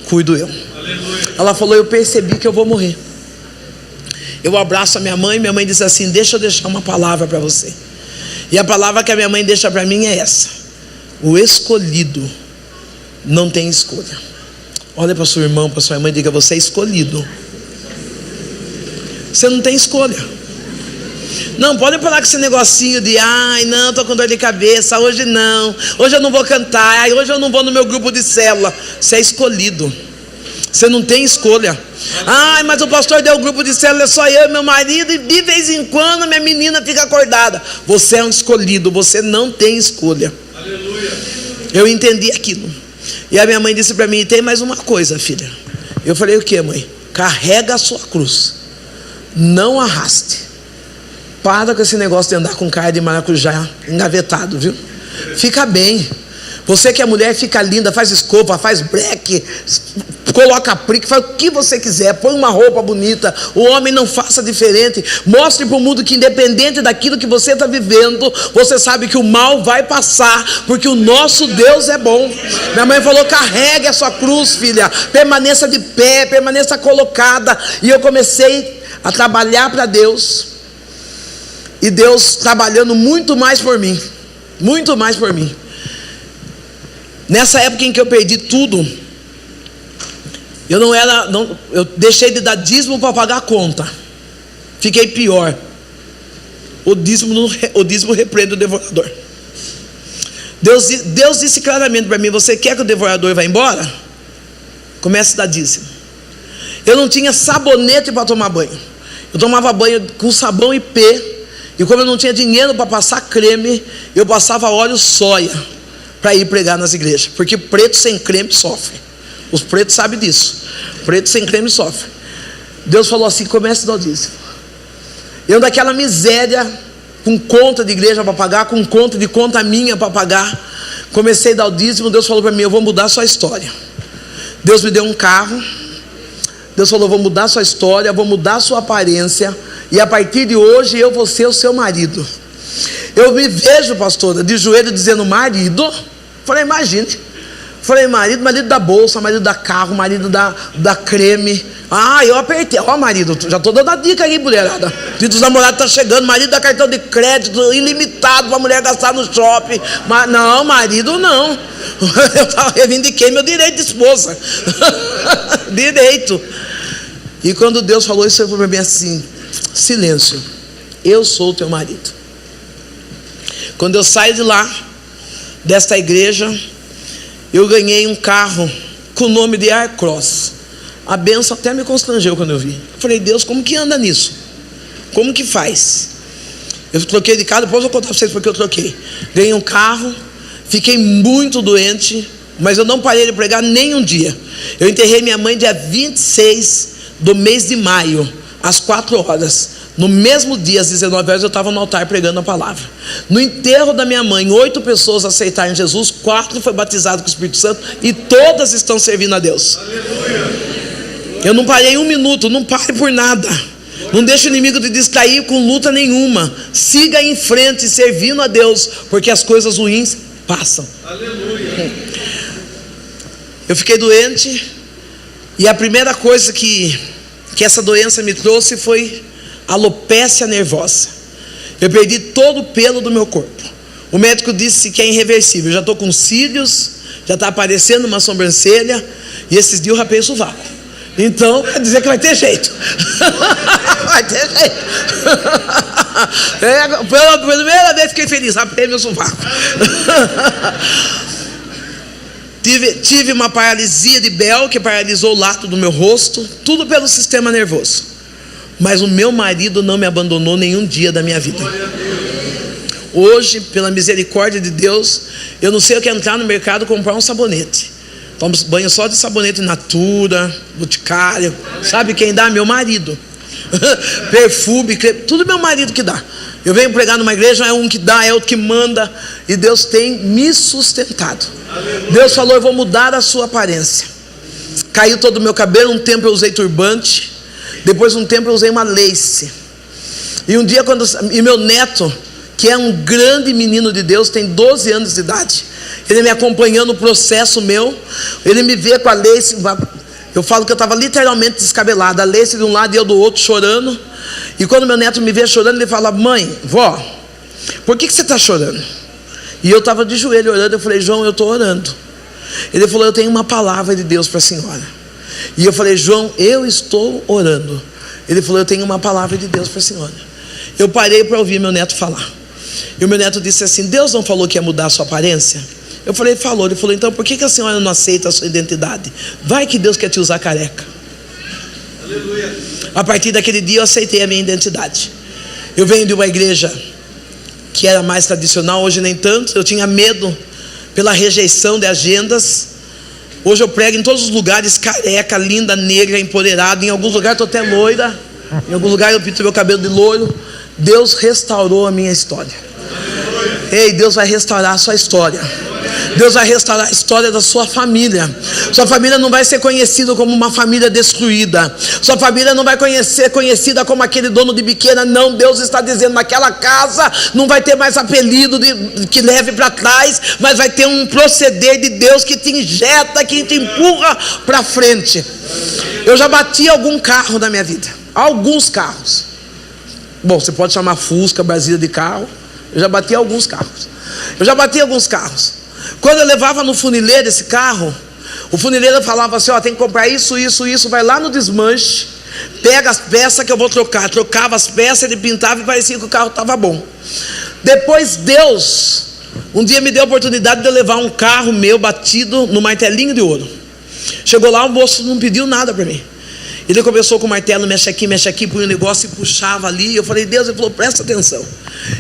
cuido eu. Aleluia. Ela falou, eu percebi que eu vou morrer. Eu abraço a minha mãe diz assim, deixa eu deixar uma palavra para você. E a palavra que a minha mãe deixa para mim é essa: o escolhido não tem escolha. Olha para seu irmão, para sua mãe e diga, você é escolhido. Você não tem escolha. Não, pode falar com esse negocinho de, não, estou com dor de cabeça, hoje não, hoje eu não vou cantar, hoje eu não vou no meu grupo de célula. Você é escolhido. Você não tem escolha. Mas o pastor deu o grupo de célula, é só eu e meu marido, e de vez em quando minha menina fica acordada. Você é um escolhido, você não tem escolha. Aleluia. Eu entendi aquilo. E a minha mãe disse para mim, tem mais uma coisa, filha. Eu falei, o que, mãe? Carrega a sua cruz, não arraste. Para com esse negócio de andar com cara de maracujá engavetado, viu? Fica bem. Você que é mulher, fica linda, faz escova, faz breque, coloca aplique, faz o que você quiser, põe uma roupa bonita. O homem não faça diferente. Mostre para o mundo que independente daquilo que você está vivendo, você sabe que o mal vai passar, porque o nosso Deus é bom. Minha mãe falou, carregue a sua cruz, filha, permaneça de pé, permaneça colocada. E eu comecei a trabalhar para Deus, e Deus trabalhando muito mais por mim, muito mais por mim. Nessa época em que eu perdi tudo, eu deixei de dar dízimo para pagar a conta. Fiquei pior. O dízimo repreende o devorador. Deus disse claramente para mim: você quer que o devorador vá embora? Comece a dar dízimo. Eu não tinha sabonete para tomar banho. Eu tomava banho com sabão IP. E como eu não tinha dinheiro para passar creme, eu passava óleo soia para ir pregar nas igrejas. Porque preto sem creme sofre. Os pretos sabem disso. Preto sem creme sofre. Deus falou assim: comece a dar o dízimo. Eu daquela miséria, com conta de igreja para pagar, com conta de conta minha para pagar, comecei a dar o dízimo. Deus falou para mim: eu vou mudar a sua história. Deus me deu um carro. Deus falou: vou mudar a sua história, vou mudar a sua aparência, e a partir de hoje eu vou ser o seu marido. Eu me vejo, pastora, de joelho dizendo: marido. Falei: imagine. Falei: marido da bolsa, marido da carro, marido da creme. Eu apertei. Marido, já estou dando a dica aí, mulherada. Dia dos namorados está chegando. Marido da cartão de crédito ilimitado para a mulher gastar no shopping. Mas não, marido não. Eu reivindiquei meu direito de esposa. Direito. E quando Deus falou isso, foi para mim assim: silêncio, eu sou o teu marido. Quando eu saio de lá, desta igreja, eu ganhei um carro com o nome de Aircross. A benção até me constrangeu quando eu vi. Eu falei: Deus, como que anda nisso? Como que faz? Eu troquei de carro, depois eu vou contar para vocês porque eu troquei. Ganhei um carro, fiquei muito doente, mas eu não parei de pregar nem um dia. Eu enterrei minha mãe dia 26 do mês de maio, às 4 horas. No mesmo dia, às 19 horas, eu estava no altar pregando a palavra. No enterro da minha mãe, 8 pessoas aceitaram Jesus, 4 foi batizado com o Espírito Santo, e todas estão servindo a Deus. Aleluia. Eu não parei um minuto, não pare por nada. Não deixe o inimigo te distrair com luta nenhuma. Siga em frente, servindo a Deus, porque as coisas ruins passam. Aleluia. Eu fiquei doente, e a primeira coisa que essa doença me trouxe foi alopécia nervosa. Eu perdi todo o pelo do meu corpo. O médico disse que é irreversível. Eu já estou com cílios, já está aparecendo uma sobrancelha, e esses dias eu rapei o sovaco. Então, quer dizer que vai ter jeito. Vai ter jeito. Pela primeira vez fiquei feliz, rapei meu sovaco. Tive uma paralisia de Bell, que paralisou o lado do meu rosto, tudo pelo sistema nervoso. Mas o meu marido não me abandonou nenhum dia da minha vida. Hoje, pela misericórdia de Deus, eu não sei o que é entrar no mercado e comprar um sabonete. Tomo banho só de sabonete Natura, Boticário. Sabe quem dá? Meu marido. Perfume, tudo meu marido que dá. Eu venho pregar numa igreja, é um que dá, é outro que manda. E Deus tem me sustentado. Aleluia. Deus falou: eu vou mudar a sua aparência. Caiu todo o meu cabelo. Um tempo eu usei turbante. Depois um tempo eu usei uma lace. E um dia e meu neto, que é um grande menino de Deus, tem 12 anos de idade, ele me acompanhando no processo meu, ele me vê com a lace. Eu falo que eu estava literalmente descabelado, a lace de um lado e eu do outro, chorando. E quando meu neto me vê chorando, ele fala: mãe, vó, por que você está chorando? E eu estava de joelho orando. Eu falei: João, eu estou orando. Ele falou: eu tenho uma palavra de Deus para a senhora. E eu falei: João, eu estou orando. Ele falou: eu tenho uma palavra de Deus para a senhora. Eu parei para ouvir meu neto falar. E o meu neto disse assim: Deus não falou que ia mudar a sua aparência? Eu falei: falou. Ele falou: então por que a senhora não aceita a sua identidade? Vai que Deus quer te usar careca. Aleluia. A partir daquele dia eu aceitei a minha identidade. Eu venho de uma igreja que era mais tradicional, hoje nem tanto. Eu tinha medo pela rejeição de agendas. Hoje eu prego em todos os lugares, careca, linda, negra, empoderada. Em alguns lugares estou até loira. Em algum lugar eu pinto meu cabelo de loiro. Deus restaurou a minha história. Ei, Deus vai restaurar a sua história. Deus vai restaurar a história da sua família. Sua família não vai ser conhecida como uma família destruída. Sua família não vai ser conhecida como aquele dono de biqueira. Não, Deus está dizendo: naquela casa não vai ter mais apelido que leve para trás, mas vai ter um proceder de Deus que te injeta, que te empurra para frente. Eu já bati algum carro na minha vida. Alguns carros. Bom, você pode chamar Fusca, Brasília de carro. Eu já bati alguns carros. Quando eu levava no funileiro esse carro, o funileiro falava assim: ó, tem que comprar isso, vai lá no desmanche, pega as peças que eu vou trocar. Trocava as peças, ele pintava e parecia que o carro estava bom. Depois Deus um dia me deu a oportunidade de eu levar um carro meu batido no martelinho de ouro. Chegou lá, o moço não pediu nada para mim. Ele começou com o martelo, mexe aqui, põe um negócio e puxava ali. Eu falei: Deus, ele falou: presta atenção,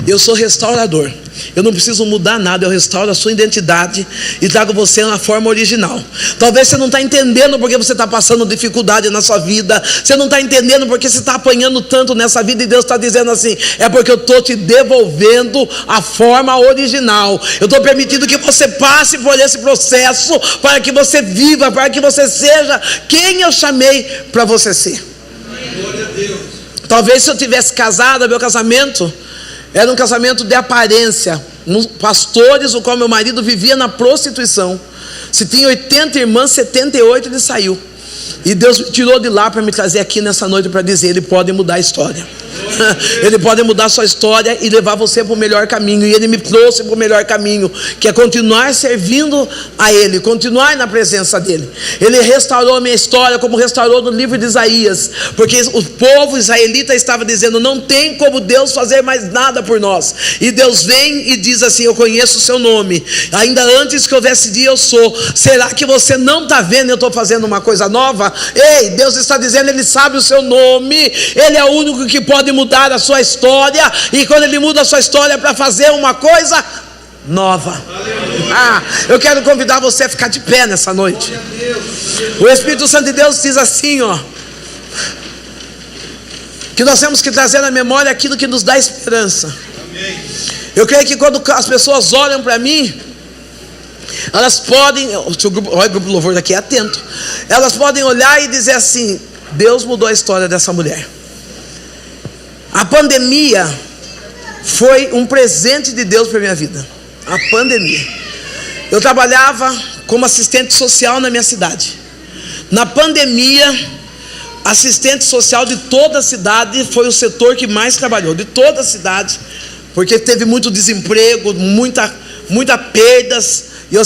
eu sou restaurador, eu não preciso mudar nada, eu restauro a sua identidade e trago você na forma original. Talvez você não está entendendo porque você está passando dificuldade na sua vida, você não está entendendo porque você está apanhando tanto nessa vida, e Deus está dizendo assim: é porque eu estou te devolvendo a forma original. Eu estou permitindo que você passe por esse processo para que você viva, para que você seja quem eu chamei para você ser. Glória a Deus. Talvez se eu tivesse casado, meu casamento era um casamento de aparência. Pastores, o qual meu marido vivia na prostituição. Se tinha 80 irmãs, 78 ele saiu. E Deus me tirou de lá para me trazer aqui nessa noite para dizer: Ele pode mudar a história. Ele pode mudar a sua história e levar você para o melhor caminho. E Ele me trouxe para o melhor caminho, que é continuar servindo a Ele, continuar na presença dEle. Ele restaurou a minha história como restaurou no livro de Isaías, porque o povo israelita estava dizendo: não tem como Deus fazer mais nada por nós. E Deus vem e diz assim: eu conheço o seu nome, ainda antes que houvesse dia eu sou. Será que você não está vendo? Eu estou fazendo uma coisa nova. Ei, Deus está dizendo: Ele sabe o seu nome, Ele é o único que pode mudar a sua história. E quando Ele muda a sua história para fazer uma coisa nova. Eu quero convidar você a ficar de pé nessa noite. O Espírito Santo de Deus diz assim, ó, que nós temos que trazer na memória aquilo que nos dá esperança. Eu creio que quando as pessoas olham para mim, elas podem, olha o grupo louvor daqui, é atento. Elas podem olhar e dizer assim: Deus mudou a história dessa mulher. A pandemia foi um presente de Deus para a minha vida. A pandemia. Eu trabalhava como assistente social na minha cidade. Na pandemia, assistente social de toda a cidade foi o setor que mais trabalhou, de toda a cidade, porque teve muito desemprego, muita perdas, e o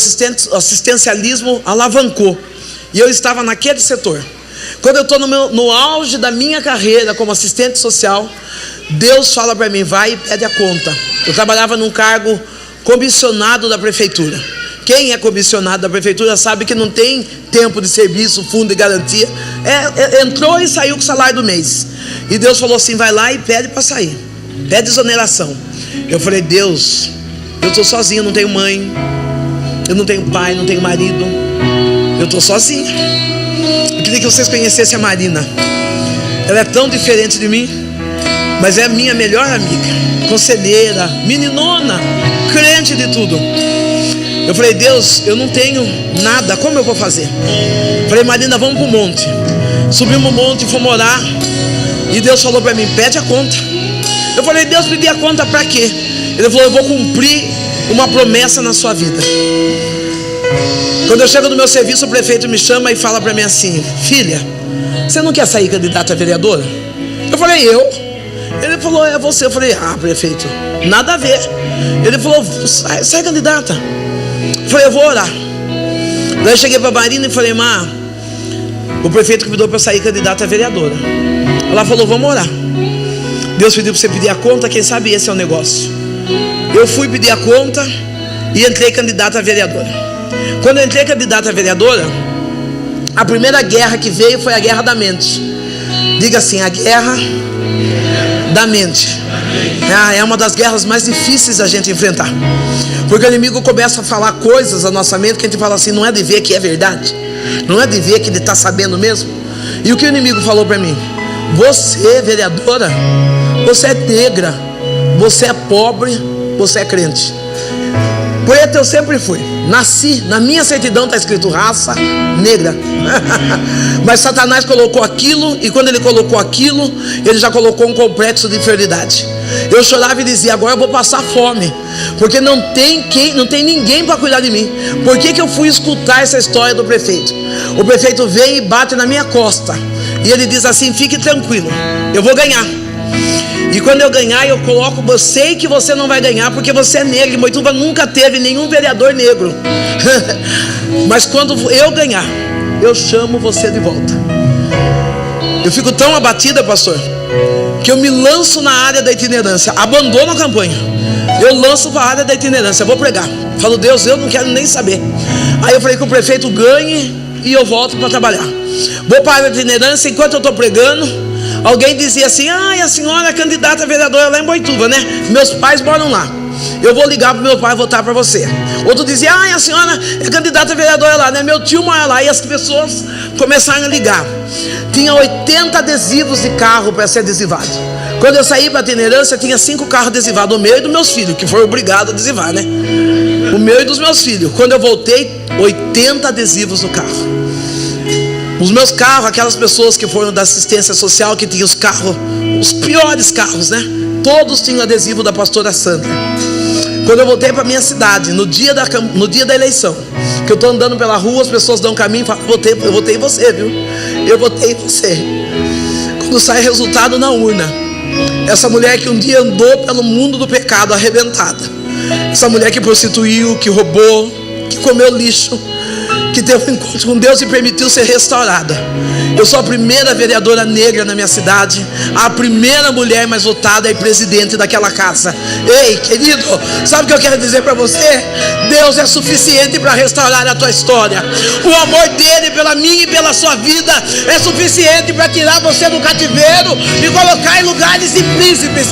assistencialismo alavancou. E eu estava naquele setor. Quando eu estou no auge da minha carreira como assistente social, Deus fala para mim: vai e pede a conta. Eu trabalhava num cargo comissionado da prefeitura. Quem é comissionado da prefeitura sabe que não tem tempo de serviço, fundo de garantia. Entrou e saiu com o salário do mês. E Deus falou assim: vai lá e pede para sair, pede exoneração. Eu falei: Deus, eu estou sozinho, não tenho mãe, eu não tenho pai, não tenho marido, eu estou sozinho. Eu queria que vocês conhecessem a Marina. Ela é tão diferente de mim, mas é a minha melhor amiga, conselheira, meninona, crente de tudo. Eu falei: Deus, eu não tenho nada, como eu vou fazer? Falei: Marina, vamos para o monte. Subimos o monte e fomos orar. E Deus falou para mim: pede a conta. Eu falei: Deus, pedir a conta para quê? Ele falou: eu vou cumprir uma promessa na sua vida. Quando eu chego no meu serviço, o prefeito me chama e fala para mim assim: filha, você não quer sair candidata a vereadora? Eu falei: eu? Ele falou: é você. Eu falei: ah, prefeito, nada a ver. Ele falou: sai candidata. Eu falei: eu vou orar. Daí eu cheguei para a Marina e falei: Má, o prefeito convidou para eu sair candidata a vereadora. Ela falou: vamos orar. Deus pediu para você pedir a conta, quem sabe esse é o negócio. Eu fui pedir a conta e entrei candidata a vereadora. Quando eu entrei candidata a vereadora, a primeira guerra que veio foi a guerra da mente. Diga assim: a guerra da mente. É uma das guerras mais difíceis a gente enfrentar, porque o inimigo começa a falar coisas na nossa mente que a gente fala assim: não é de ver que é verdade, não é de ver que ele está sabendo mesmo. E o que o inimigo falou para mim: você, vereadora, você é negra, você é pobre, você é crente. Preto eu sempre fui, nasci, na minha certidão está escrito raça negra. Mas Satanás colocou aquilo, e quando ele colocou aquilo, ele já colocou um complexo de inferioridade. Eu chorava e dizia: agora eu vou passar fome, porque não tem ninguém para cuidar de mim. Por que eu fui escutar essa história do prefeito? O prefeito vem e bate na minha costa, e ele diz assim: fique tranquilo, eu vou ganhar. E quando eu ganhar, eu coloco, eu sei que você não vai ganhar porque você é negro. Moituva nunca teve nenhum vereador negro. Mas quando eu ganhar, eu chamo você de volta. Eu fico tão abatida, pastor, que eu me lanço na área da itinerância. Abandono a campanha, eu lanço para a área da itinerância. Vou pregar. Falo, Deus, eu não quero nem saber. Aí eu falei que o prefeito ganhe e eu volto para trabalhar. Vou para a área da itinerância. Enquanto eu estou pregando, alguém dizia assim: a senhora é candidata a vereadora lá em Boituva, né? Meus pais moram lá. Eu vou ligar para meu pai votar para você. Outro dizia: a senhora é candidata a vereadora lá, né? Meu tio mora lá. E as pessoas começaram a ligar. Tinha 80 adesivos de carro para ser adesivado. Quando eu saí para a itinerância, tinha 5 carros adesivados, o meu e dos meus filhos, que foram obrigados a adesivar, né? O meu e dos meus filhos. Quando eu voltei, 80 adesivos no carro. Os meus carros, aquelas pessoas que foram da assistência social, que tinham os carros, os piores carros, né? Todos tinham adesivo da pastora Sandra. Quando eu voltei para minha cidade, no dia da eleição, que eu estou andando pela rua, as pessoas dão caminho e falam: eu votei em você, viu? Eu votei em você. Quando sai resultado na urna, essa mulher que um dia andou pelo mundo do pecado arrebentada, essa mulher que prostituiu, que roubou, que comeu lixo, que teve um encontro com Deus e permitiu ser restaurada. Eu sou a primeira vereadora negra na minha cidade, a primeira mulher mais votada e presidente daquela casa. Ei, querido, sabe o que eu quero dizer para você? Deus é suficiente para restaurar a tua história. O amor dele pela minha e pela sua vida é suficiente para tirar você do cativeiro e colocar em lugares de príncipes.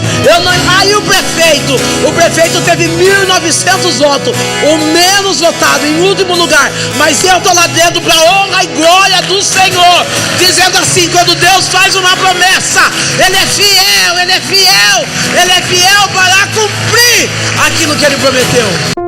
E o prefeito teve 1.900 votos, o menos votado, em último lugar. Mas eu estou lá dentro para a honra e glória do Senhor, dizendo assim: quando Deus faz uma promessa, Ele é fiel, Ele é fiel, Ele é fiel para cumprir aquilo que Ele prometeu.